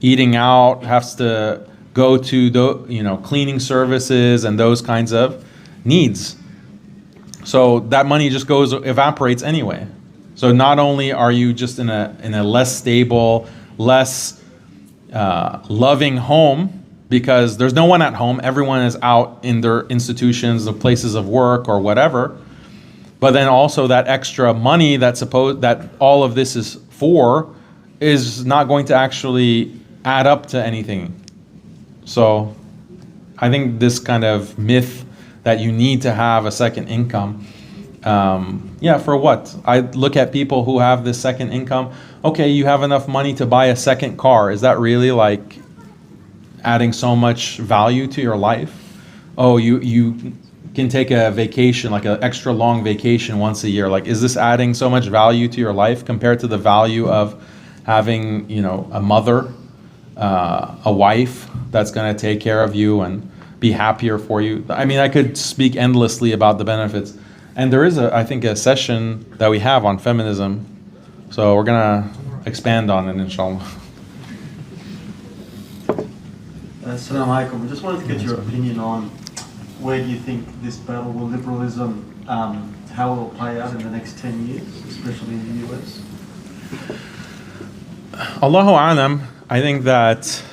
eating out, has to go to the cleaning services and those kinds of needs. So that money just evaporates anyway. So not only are you just in a less stable, less loving home, because there's no one at home, everyone is out in their institutions, the places of work or whatever, but then also that extra money that all of this is for is not going to actually add up to anything. So I think this kind of myth that you need to have a second income, for what? I look at people who have this second income. Okay, you have enough money to buy a second car. Is that really like adding so much value to your life? Oh, you can take a vacation, like an extra long vacation once a year. Like, is this adding so much value to your life compared to the value of having, a mother, a wife that's going to take care of you and be happier for you? I mean, I could speak endlessly about the benefits. And there is, I think, a session that we have on feminism. So we're going to expand on it, inshallah.
Assalamu alaikum. I just wanted to get your opinion on where do you think this battle with liberalism, how it will play out in the next 10 years, especially in the US?
Allahu A'lam, I think that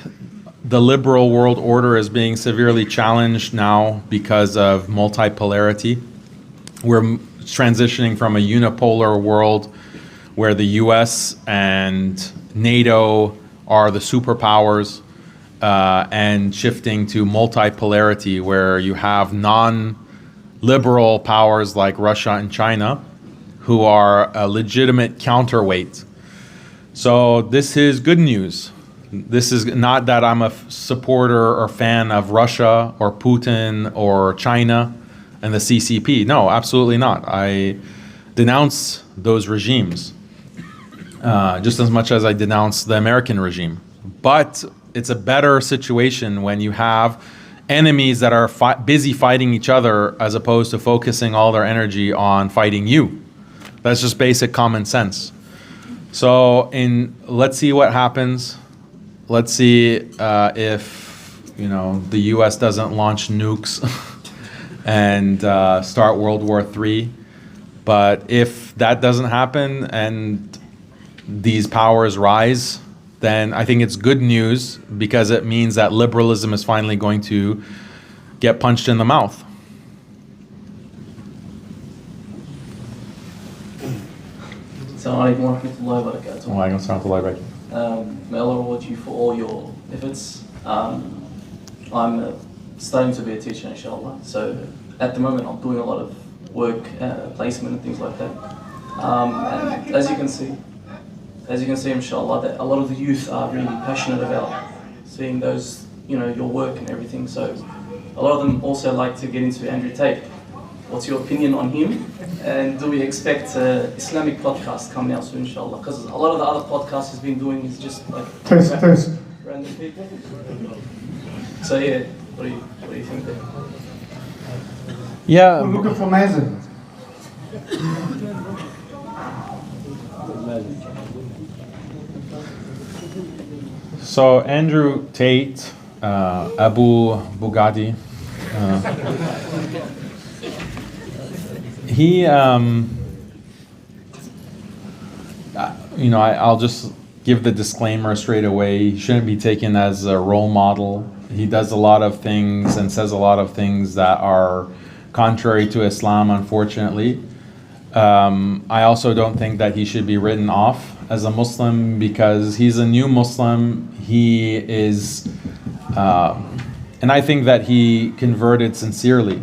the liberal world order is being severely challenged now because of multipolarity. We're transitioning from a unipolar world where the US and NATO are the superpowers, and shifting to multipolarity where you have non-liberal powers like Russia and China who are a legitimate counterweight. So this is good news. This is not that I'm a supporter or fan of Russia or Putin or China and the CCP. No, absolutely not. I denounce those regimes just as much as I denounce the American regime. But it's a better situation when you have enemies that are busy fighting each other as opposed to focusing all their energy on fighting you. That's just basic common sense. So let's see what happens. Let's see if the US doesn't launch nukes and start World War III. But if that doesn't happen and these powers rise, then I think it's good news because it means that liberalism is finally going to get punched in the mouth.
Assalamu alaikum warahmatullahi wabarakatuh.
Wa alaikum assalam warahmatullahi wabarakatuh.
May Allah reward you for all your efforts. I'm starting to be a teacher, inshallah. So at the moment, I'm doing a lot of work, placement and things like that. And as you can see, inshallah, that a lot of the youth are really passionate about seeing those, your work and everything. So a lot of them also like to get into Andrew Tate. What's your opinion on him? And do we expect Islamic podcast coming out soon, inshallah? Because a lot of the other podcasts he's been doing is just like random people. So yeah, what do you think there?
Yeah.
We're looking for Mazen.
So Andrew Tate, Abu Bugatti, he, I'll just give the disclaimer straight away. He shouldn't be taken as a role model. He does a lot of things and says a lot of things that are contrary to Islam, unfortunately. I also don't think that he should be written off as a Muslim because he's a new Muslim. He is, and I think that he converted sincerely.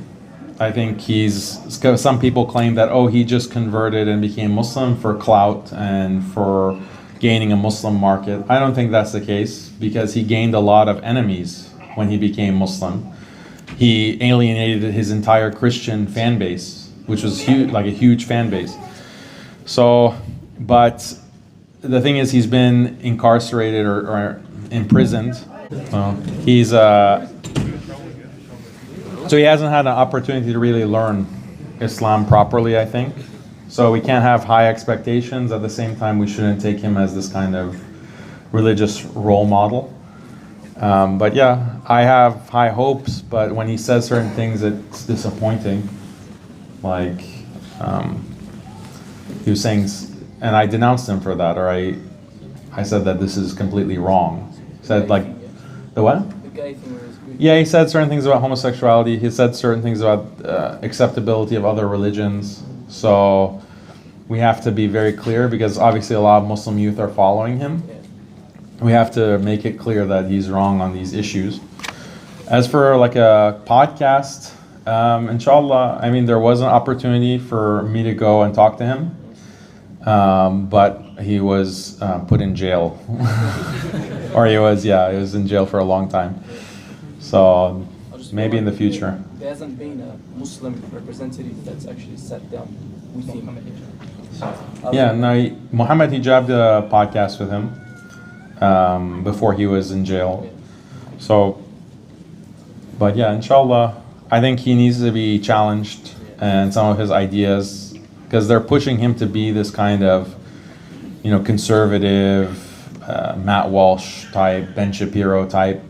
I think some people claim that, he just converted and became Muslim for clout and for gaining a Muslim market. I don't think that's the case because he gained a lot of enemies when he became Muslim. He alienated his entire Christian fan base, which was huge, like a huge fan base. So, but the thing is, he's been incarcerated or imprisoned. So he hasn't had an opportunity to really learn Islam properly, I think. So we can't have high expectations. At the same time, we shouldn't take him as this kind of religious role model. But yeah, I have high hopes, but when he says certain things, it's disappointing. Like, he was saying, and I denounced him for that, or I said that this is completely wrong. Said like, the what?
The gay thing was good.
Yeah, he said certain things about homosexuality. He said certain things about acceptability of other religions. So we have to be very clear, because obviously a lot of Muslim youth are following him.
Yeah.
We have to make it clear that he's wrong on these issues. As for like a podcast, inshallah, I mean, there was an opportunity for me to go and talk to him, but he was put in jail. Or he was in jail for a long time. So maybe in the future.
There hasn't been a Muslim representative that's actually sat down with him.
Yeah, no, Muhammad Hijab did a podcast with him before he was in jail. So, but yeah, inshallah, I think he needs to be challenged and some of his ideas, because they're pushing him to be this kind of, conservative, Matt Walsh type, Ben Shapiro type,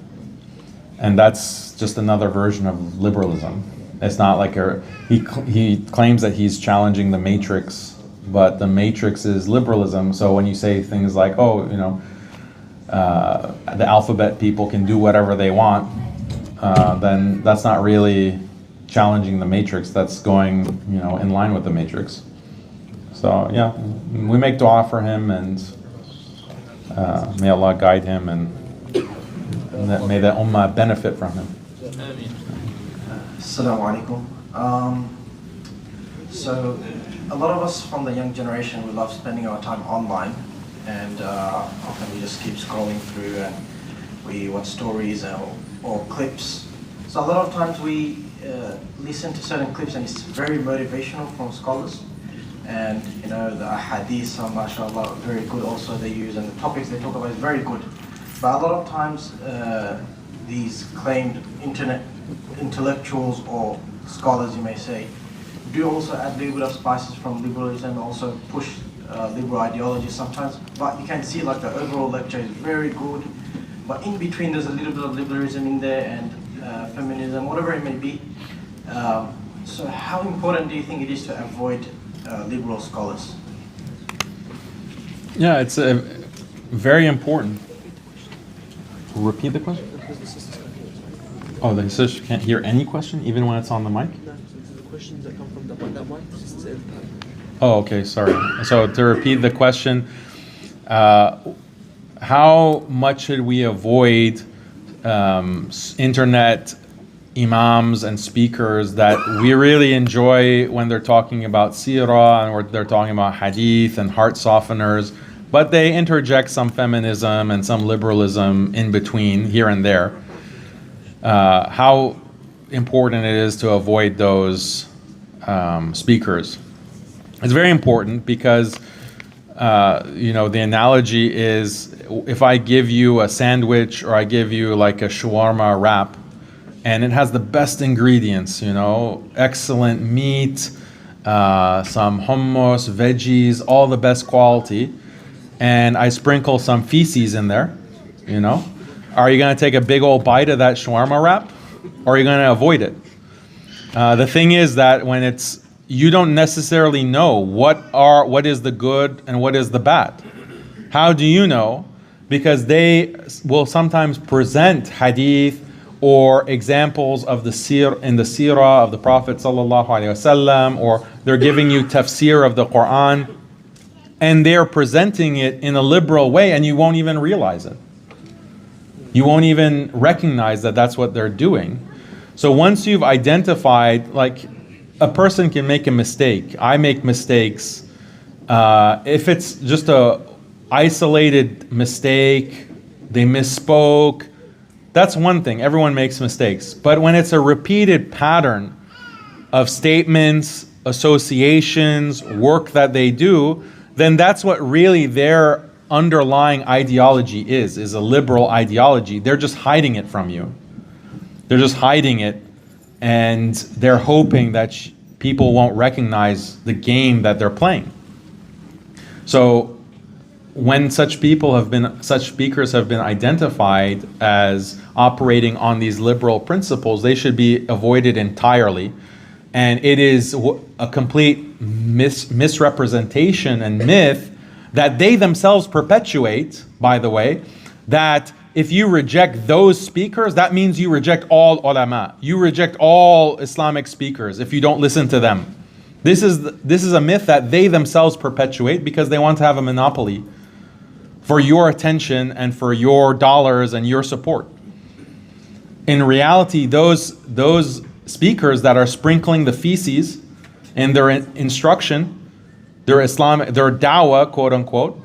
and that's just another version of liberalism. It's not like he claims that he's challenging the matrix, but the matrix is liberalism. So when you say things like, the alphabet people can do whatever they want, then that's not really challenging the matrix. That's going, in line with the matrix. So yeah, we make dua for him, and may Allah guide him, and may the ummah benefit from him.
Assalamu alaikum. So a lot of us from the young generation, we love spending our time online, and often we just keep scrolling through and we watch stories or clips. So a lot of times we listen to certain clips and it's very motivational from scholars. And the hadith are mashallah very good also they use, and the topics they talk about is very good. But a lot of times these claimed internet intellectuals or scholars, you may say, do also add a little bit of spices from liberalism and also push liberal ideology sometimes. But you can see like the overall lecture is very good, but in between there's a little bit of liberalism in there and feminism, whatever it may be. So how important do you think it is to avoid liberal scholars?
Yeah, it's very important. Repeat the question? Oh, the sister can't hear any question, even when it's on the mic?
The questions that come from that mic.
Oh, okay, sorry. So to repeat the question, how much should we avoid internet imams and speakers that we really enjoy when they're talking about seerah and or they're talking about hadith and heart softeners, but they interject some feminism and some liberalism in between here and there? How important it is to avoid those speakers. It's very important because the analogy is, if I give you a sandwich or I give you like a shawarma wrap, and it has the best ingredients, excellent meat, some hummus, veggies, all the best quality, and I sprinkle some feces in there, are you going to take a big old bite of that shawarma wrap, or are you going to avoid it? The thing is that when you don't necessarily know what is the good and what is the bad. How do you know? Because they will sometimes present hadith or examples of the seerah of the Prophet ﷺ, or they're giving you tafsir of the Quran, and they're presenting it in a liberal way, and you won't even realize it. You won't even recognize that that's what they're doing. So once you've identified, like, a person can make a mistake. I make mistakes. If it's just a isolated mistake, they misspoke, that's one thing. Everyone makes mistakes. But when it's a repeated pattern of statements, associations, work that they do, then that's what really their underlying ideology is a liberal ideology. They're just hiding it from you. They're just hiding it, and they're hoping that people won't recognize the game that they're playing. So when such speakers have been identified as operating on these liberal principles, they should be avoided entirely. And it is a complete misrepresentation and myth that they themselves perpetuate, by the way, that if you reject those speakers, that means you reject all ulama. You reject all Islamic speakers if you don't listen to them. This is a myth that they themselves perpetuate because they want to have a monopoly for your attention and for your dollars and your support. In reality, those speakers that are sprinkling the feces in their instruction, their dawah, quote unquote,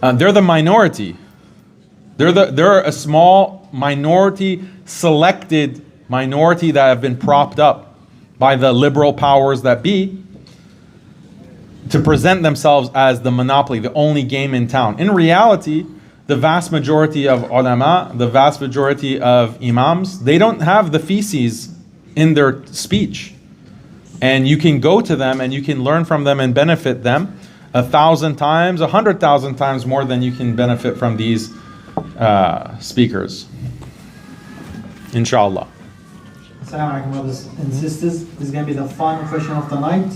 they're the minority. They're a small minority, selected minority that have been propped up by the liberal powers that be to present themselves as the monopoly, the only game in town. In reality, the vast majority of ulama, the vast majority of imams, they don't have the feces in their speech. And you can go to them and you can learn from them and benefit them 1,000 times, 100,000 times more than you can benefit from these speakers. Inshallah.
Assalamu alaikum, brothers and sisters. This is going to be the final question of the night.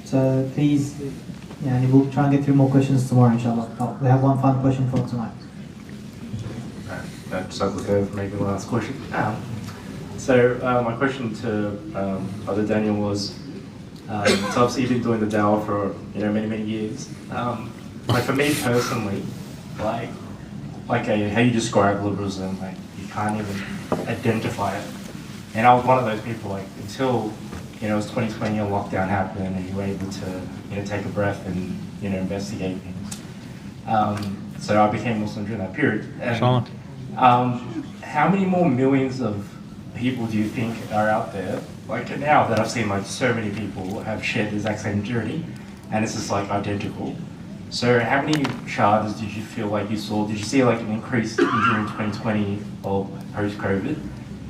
So please, we'll try and get through more questions tomorrow, inshallah. We have one final question for tonight.
Just like for maybe the last question. So my question to Brother Daniel was, so obviously you've been doing the dawah for many years. Like for me personally, like how you describe liberalism, like you can't even identify it. And I was one of those people, like until it was 2020 and lockdown happened, and you were able to take a breath and investigate things. So I became Muslim during that period. And, how many more millions of people do you think are out there, like now that I've seen like so many people have shared the exact same journey, and it's just like identical. So how many charges did you feel like you saw? Did you see like an increase during 2020 or post-COVID?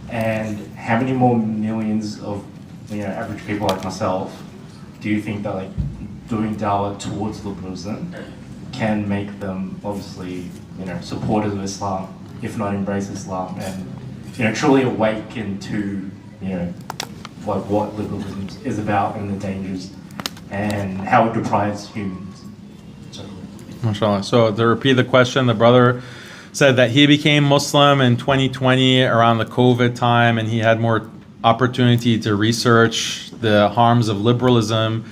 And how many more millions of average people like myself do you think that like doing dawah towards liberalism can make them obviously supporters of Islam, if not embrace Islam, and truly awaken to like what liberalism is about and the dangers and how it deprives humans?
MashaAllah. So to repeat the question, the brother said that he became Muslim in 2020 around the COVID time, and he had more opportunity to research the harms of liberalism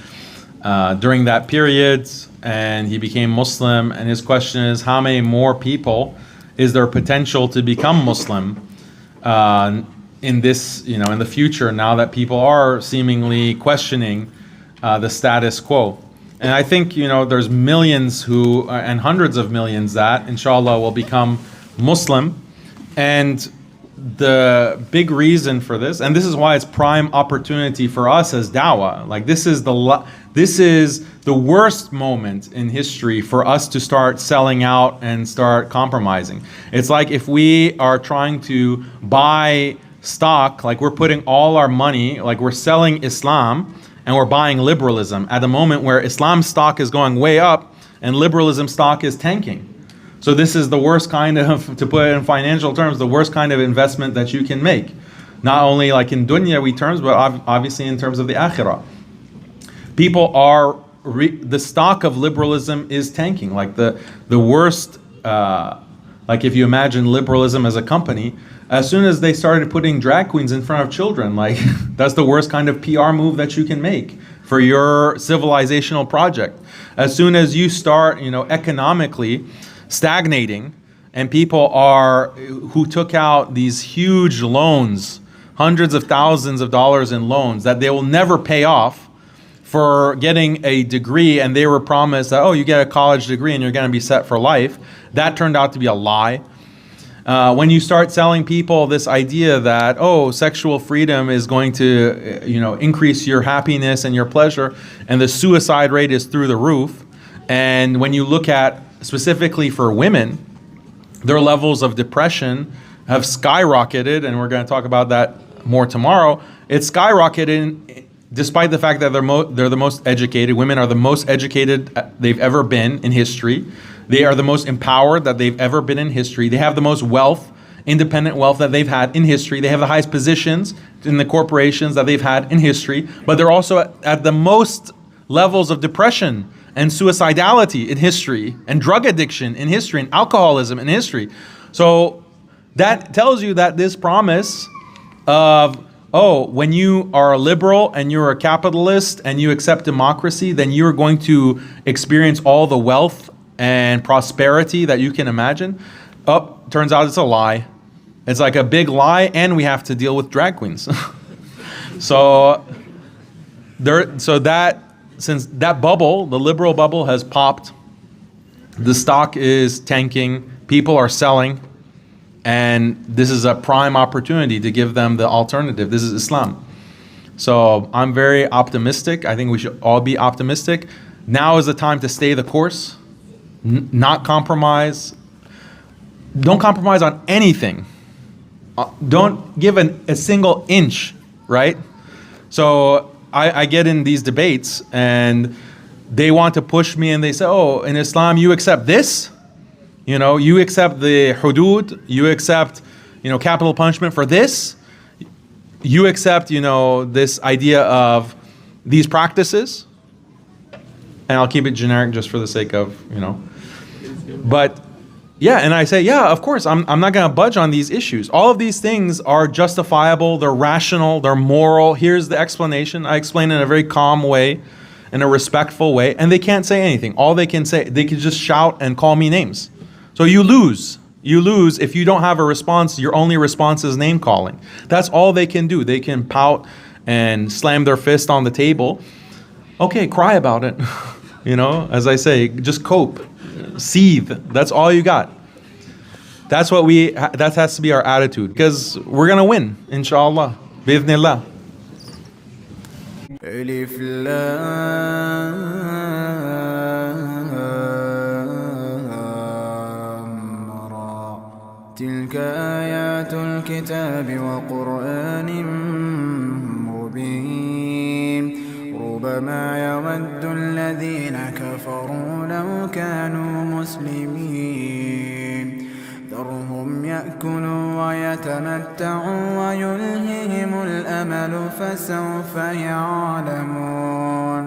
during that period, and he became Muslim. And his question is, how many more people is there potential to become Muslim in this, in the future, now that people are seemingly questioning the status quo? And I think, there's millions who, and hundreds of millions that, inshallah, will become Muslim. And the big reason for this, and this is why it's prime opportunity for us as dawah, like this is the worst moment in history for us to start selling out and start compromising. It's like if we are trying to buy stock, like we're putting all our money, like we're selling Islam, and we're buying liberalism at a moment where Islam stock is going way up and liberalism stock is tanking. So this is the worst kind of, to put it in financial terms, the worst kind of investment that you can make. Not only like in dunyawi terms, but obviously in terms of the akhirah. People are, the stock of liberalism is tanking. Like the worst, like if you imagine liberalism as a company, as soon as they started putting drag queens in front of children, like that's the worst kind of PR move that you can make for your civilizational project. As soon as you start, economically stagnating, and people who took out these huge loans, hundreds of thousands of dollars in loans that they will never pay off for getting a degree, and they were promised that, you get a college degree and you're going to be set for life. That turned out to be a lie. When you start selling people this idea that, sexual freedom is going to, increase your happiness and your pleasure, and the suicide rate is through the roof. And when you look at specifically for women, their levels of depression have skyrocketed, and we're going to talk about that more tomorrow. It's skyrocketed despite the fact that they're the most educated. Women are the most educated they've ever been in history. They are the most empowered that they've ever been in history. They have the most wealth, independent wealth that they've had in history. They have the highest positions in the corporations that they've had in history, but they're also at the most levels of depression and suicidality in history, and drug addiction in history, and alcoholism in history. So that tells you that this promise of, oh, when you are a liberal and you're a capitalist and you accept democracy, then you're going to experience all the wealth and prosperity that you can imagine. Oh, turns out it's a lie. It's like a big lie, and we have to deal with drag queens. So since that bubble, the liberal bubble, has popped, the stock is tanking, people are selling, and this is a prime opportunity to give them the alternative. This is Islam. So I'm very optimistic. I think we should all be optimistic. Now is the time to stay the course, not compromise. Don't compromise on anything. Don't give a single inch, right? So I get in these debates and they want to push me and they say, oh, in Islam you accept this? You accept the hudud, you accept, capital punishment for this? You accept, this idea of these practices? And I'll keep it generic just for the sake of, But yeah, and I say, yeah, of course, I'm not going to budge on these issues. All of these things are justifiable, they're rational, they're moral. Here's the explanation. I explain in a very calm way, in a respectful way, and they can't say anything. All they can say, they can just shout and call me names. So you lose. You lose if you don't have a response. Your only response is name calling. That's all they can do. They can pout and slam their fist on the table. Okay, cry about it. As I say, just cope. Seethe. That's all you got. That has to be our attitude, because we're gonna win, inshallah, bi'idhnillah.
Alif Lam Ra. Tilka ayatul kitabi wa Qur'anin mubin. ربما يود الذين كفروا لو كانوا مسلمين ذرهم يأكلوا ويتمتعوا ويلههم الأمل فسوف يعلمون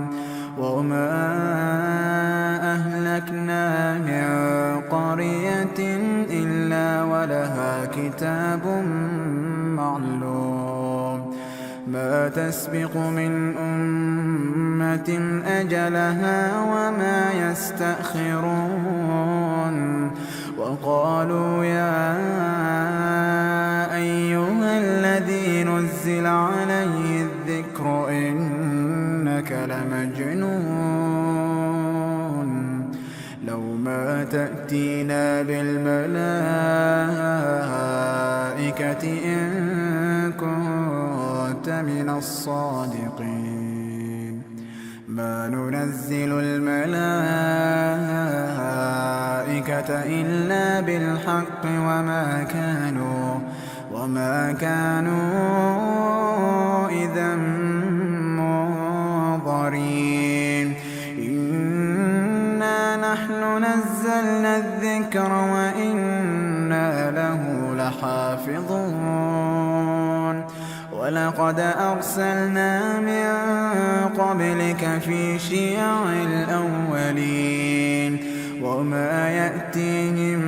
وما أهلكنا من قرية إلا ولها كتاب معلوم ما تسبق من أمة أجلها وما يستأخرون وقالوا يا أيها الذي نزل عليه الذكر إنك لمجنون لو ما تأتينا بالملائكة إن كنت من الصادقين ما ننزل الملائكة إلا بالحق وما كانوا إذا منظرين إنا نحن نزلنا الذكر وإنا له لحافظون ولقد أرسلنا من قبلك في شيع الأولين وما يأتيهم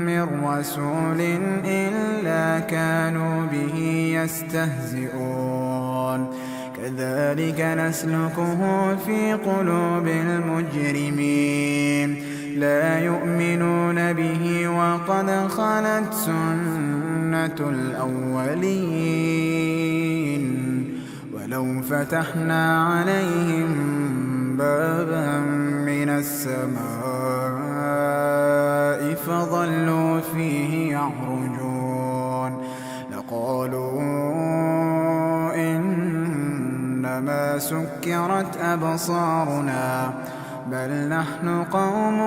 من رسول إلا كانوا به يستهزئون كذلك نسلكه في قلوب المجرمين لا يؤمنون به وقد خلت سنة الأولين ولو فتحنا عليهم بابا من السماء فظلوا فيه يعرجون لقالوا إنما سكرت أبصارنا بل نحن قوم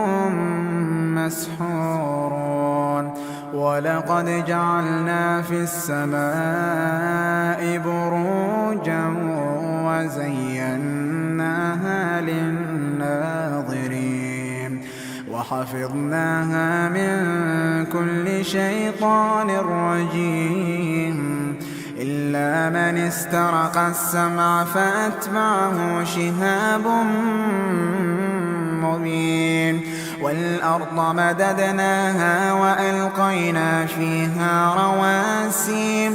مسحورون ولقد جعلنا في السماء بروجا وزيناها للناظرين وحفظناها من كل شيطان رجيم إلا من استرق السمع فأتبعه شهاب مبين والأرض مددناها وألقينا فيها رواسي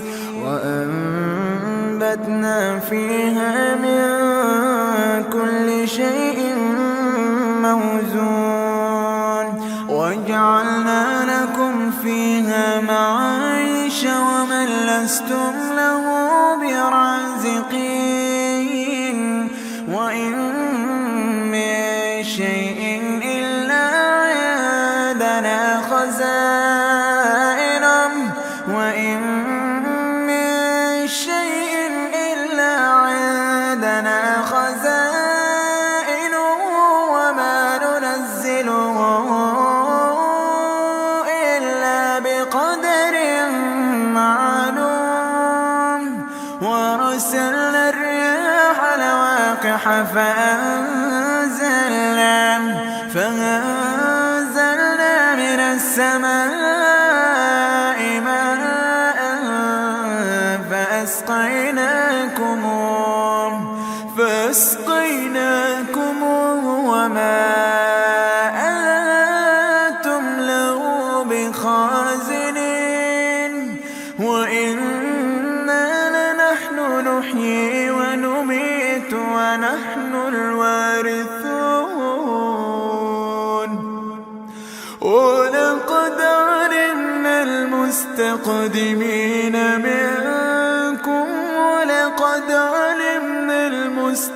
وأنبتنا فيها من كل شيء موزون وجعلنا لكم فيها معايش ومن لستم له برازقين وإن من شيء إلا عندنا خزائنه وإن من شيء إلا عندنا خزائنه وما ننزله إلا بقدر معلوم ورسلنا الرياح لواقح فأنزلنا من السماء ماء فأسقيناكموه وما أنتم له بخازنين وإنا لنحن نحيي ونميت ونحن الوارثون ولقد علمنا المستقدمين منكم ولقد علمنا المستأخرين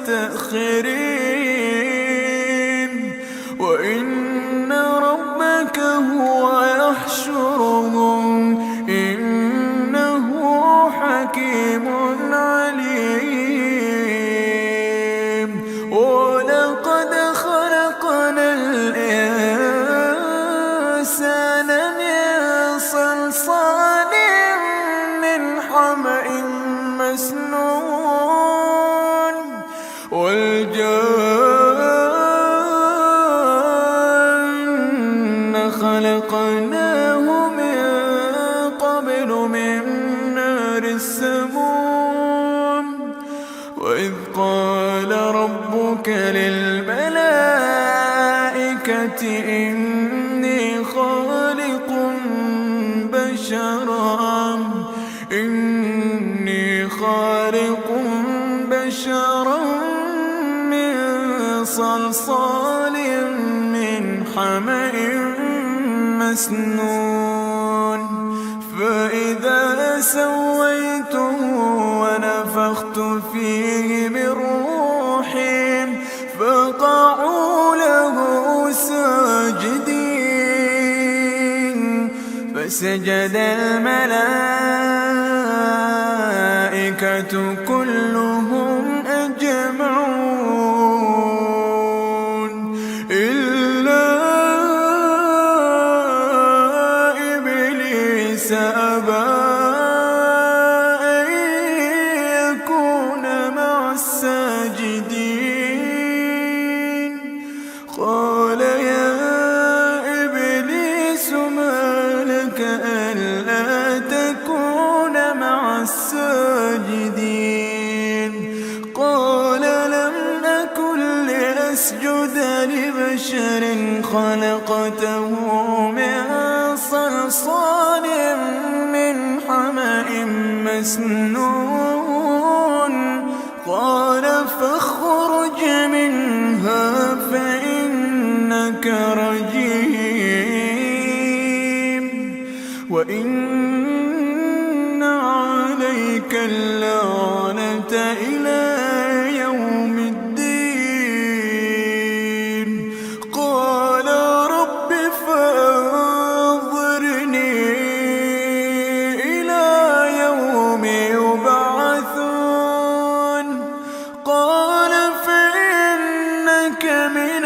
وإن ربك هو يحشرهم إنه حكيم عليم ولقد خلقنا الإنسان من صلصال من حمأ مسنون والجان خلقناه من قبل من نار السموم وإذ قال ربك للملائكة إني خالق بشرا من صلصال من حمأ مسنون فإذا سويته ونفخت فيه من روحي فقعوا له ساجدين فسجد الملائكة كلهم أجمعون إلا إبليس أبى أن يكون مع الساجدين قال يا إبليس ما لك ألا تكون مع الساجدين قال لم أكن لأسجد لبشر خلقته من صلصال من حمأ مسنون قال فاخرج منها فإنك رجيم وإن عليك اللعنة إلى يوم الدين قال رب فأنظرني إلى يوم يبعثون قال فإنك من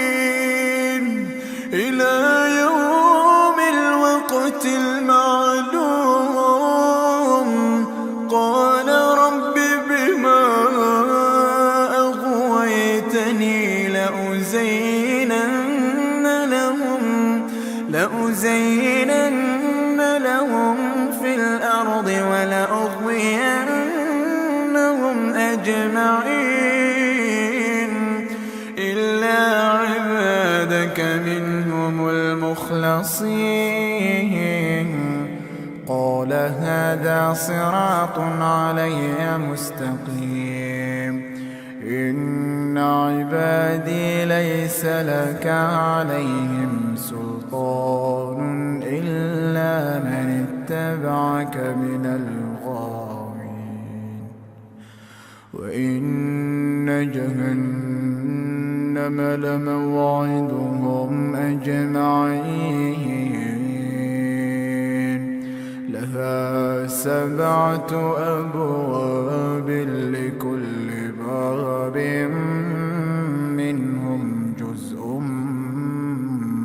المنظرين إلى يوم الوقت المعلوم قال لأزينن لهم في الأرض ولأغوينهم أجمعين إلا عبادك منهم المخلصين قال هذا صراط علي مستقيم إن عبادي ليس لك عليهم سلطان إلا من اتبعك من الغاوين وإن جهنم لموعدهم أجمعين لها 7 أبواب لكل باب منهم جزء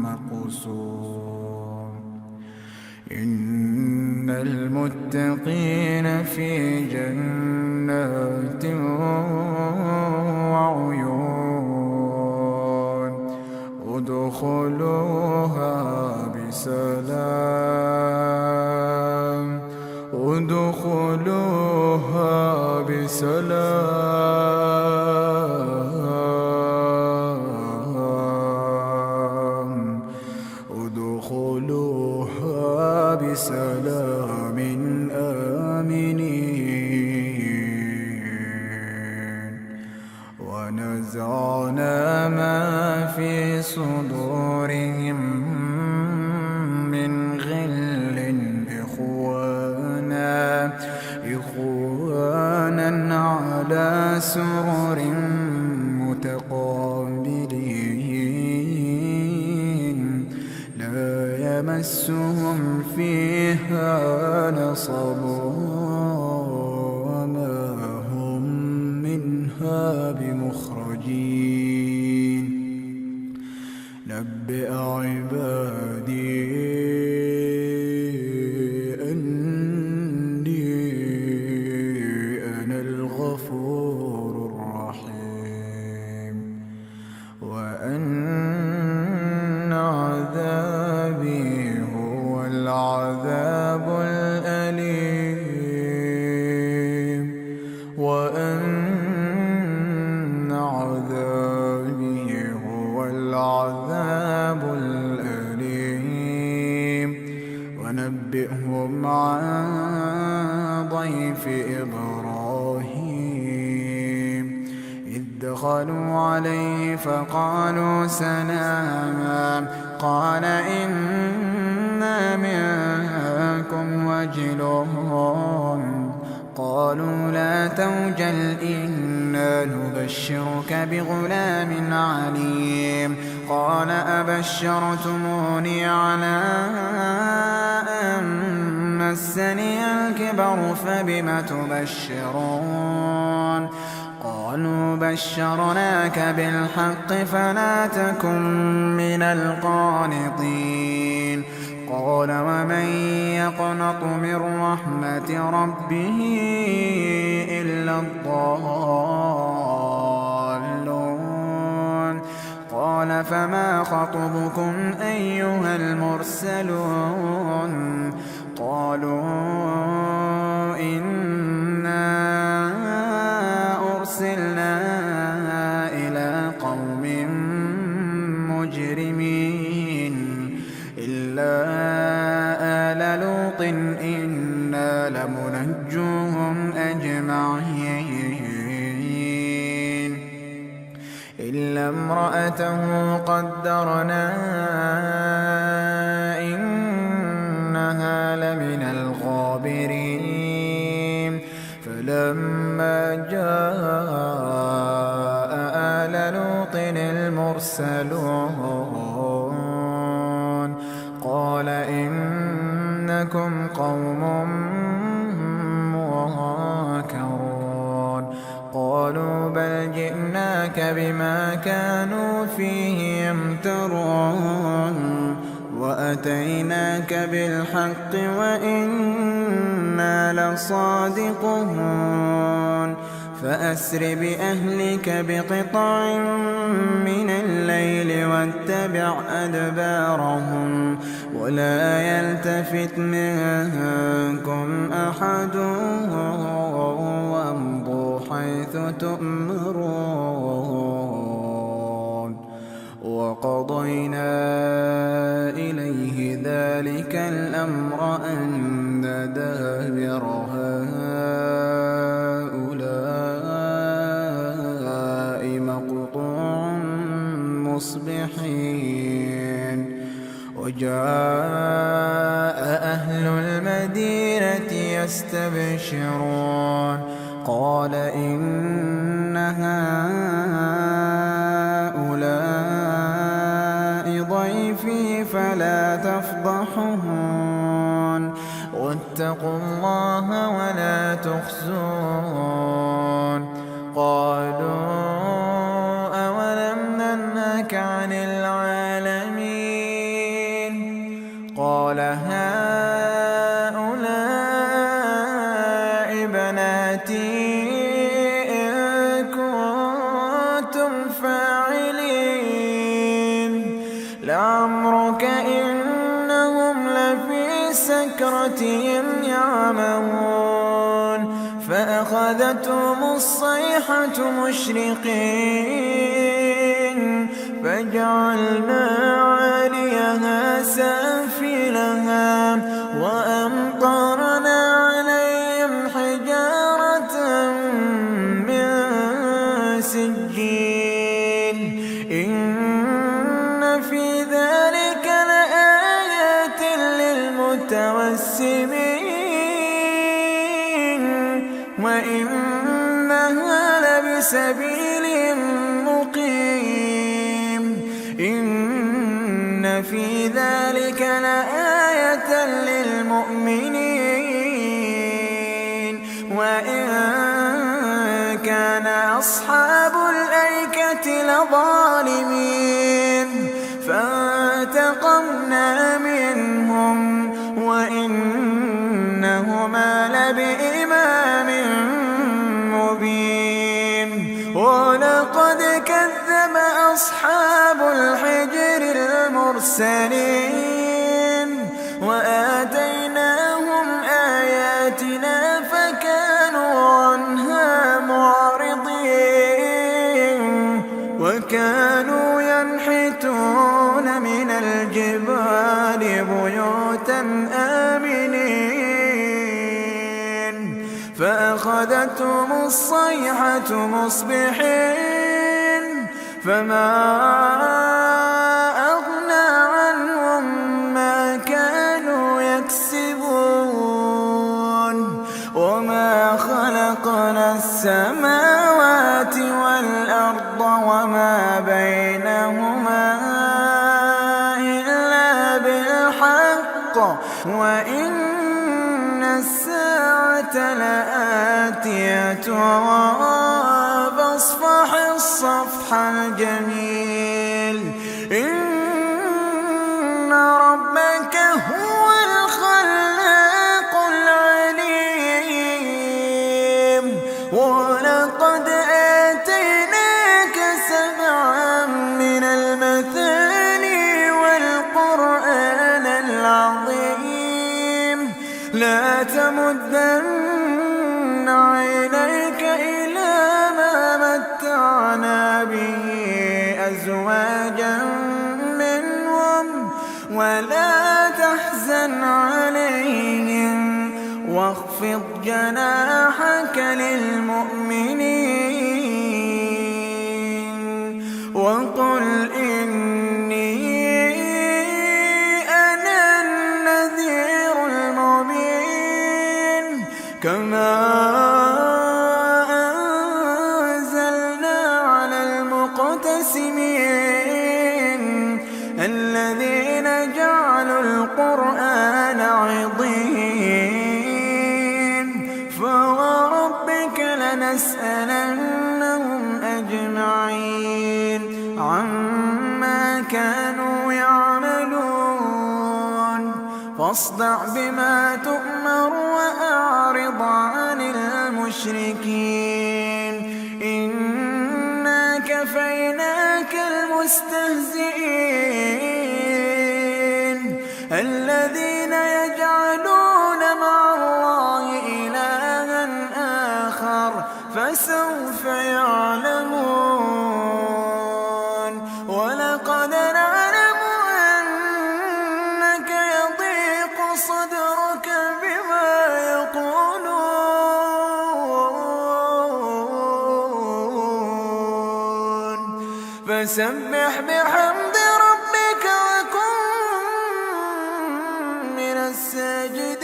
مقسوم إن المتقين في جنات وعيون ادخلوها بسلام ادخلوها بسلام ادخلوها بسلام آمنين ونزعنا ما في صدورهم من غل إخوانا على سرر متقابلين لا يمسهم فيها نصب وما هم منها بمخرجين نبئ عبادي الغفور الرحيم وأن عذابي هو العذاب الأليم وأن عذابي هو العذاب الأليم ونبئهم عن ضيف إبراهيم إذ دخلوا عليه فقالوا سلاما قال إنا منكم وجلون قالوا لا توجل إنا نبشرك بغلام عليم قال أبشرتموني على أن مسني الكبر فبم تبشرون قالوا بشرناك بالحق فلا تكن من القانطين قال ومن يقنط من رحمة ربه إلا الضالون قال فما خطبكم أيها المرسلون قالوا إنا أرسلنا إلى قوم مجرمين إلا آل لوط إنا لمنجوهم أجمعين إلا امرأته قدرنا إنها لمن الغابرين فلما جاء آل لوط المرسلون قال إنكم قوم منكرون قالوا بل جئناك بما كانوا فيه يمترون وأتيناك بالحق وإنا لصادقون فأسر بأهلك بقطع من الليل واتبع أدبارهم ولا يلتفت منكم أحد وامضوا حيث تؤمرون وقضينا إليه ذلك الأمر أن دابر هؤلاء مقطوع مصبحين وجاء أهل المدينة يستبشرون قال إن هؤلاء ضيفي فلا تفضحون واتقوا الله ولا تخزون قالوا أولم ننهك عن العالمين قال هؤلاء بناتي إن كنتم فاعلين لعمرك إنهم لفي سكرتهم يعمهون فأخذتهم الصيحة مشرقين فجعلنا عاليها سافلها وأمطرنا عليهم حجارة من سجيل إن في ذلك لآيات للمتوسمين وإنها لبسبيل مقيم إن في ذلك لآية للمؤمنين وإن كان أصحاب الأيكة لظالمين فانتقمنا منهم وإنهما لبإمام مبين ولقد كذب أصحاب الحجر المرسلين وآتيناهم آياتنا فكانوا عنها معرضين وكانوا ينحتون من الجبال بيوتا آمنين فأخذتهم الصيحة مصبحين فما أغنى عنهم ما كانوا يكسبون وما خلقنا السماوات والأرض وما بينهما إلا بالحق وإن الساعة لآتية فاصفح الصفح الجميل إن ربك هو الخلاق العليم ولقد آتيناك سبعا من المثاني والقرآن العظيم لا تمدن عينيك إلى ما متعنا به أزواجا منهم ولا تحزن عليهم واخفض جناحك للمؤمنين وقل إني أنا النذير المبين كما أنزلنا على المقتسمين الذين جعلوا القرآن عضين فوربك لنسألنهم أجمعين عما كانوا يعملون فاصدع بما تؤمر وأعرض عن المشركين المستهزئين الذين يجعلون مع الله إلها آخر فسوف يعلمون ولقد نعلم أنك يضيق صدرك بما يقولون فسبح بحمد ربك وكن من الساجدين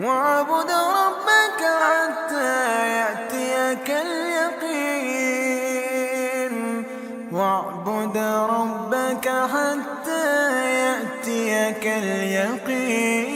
واعبد ربك حتى يأتيك اليقين واعبد ربك حتى يأتيك اليقين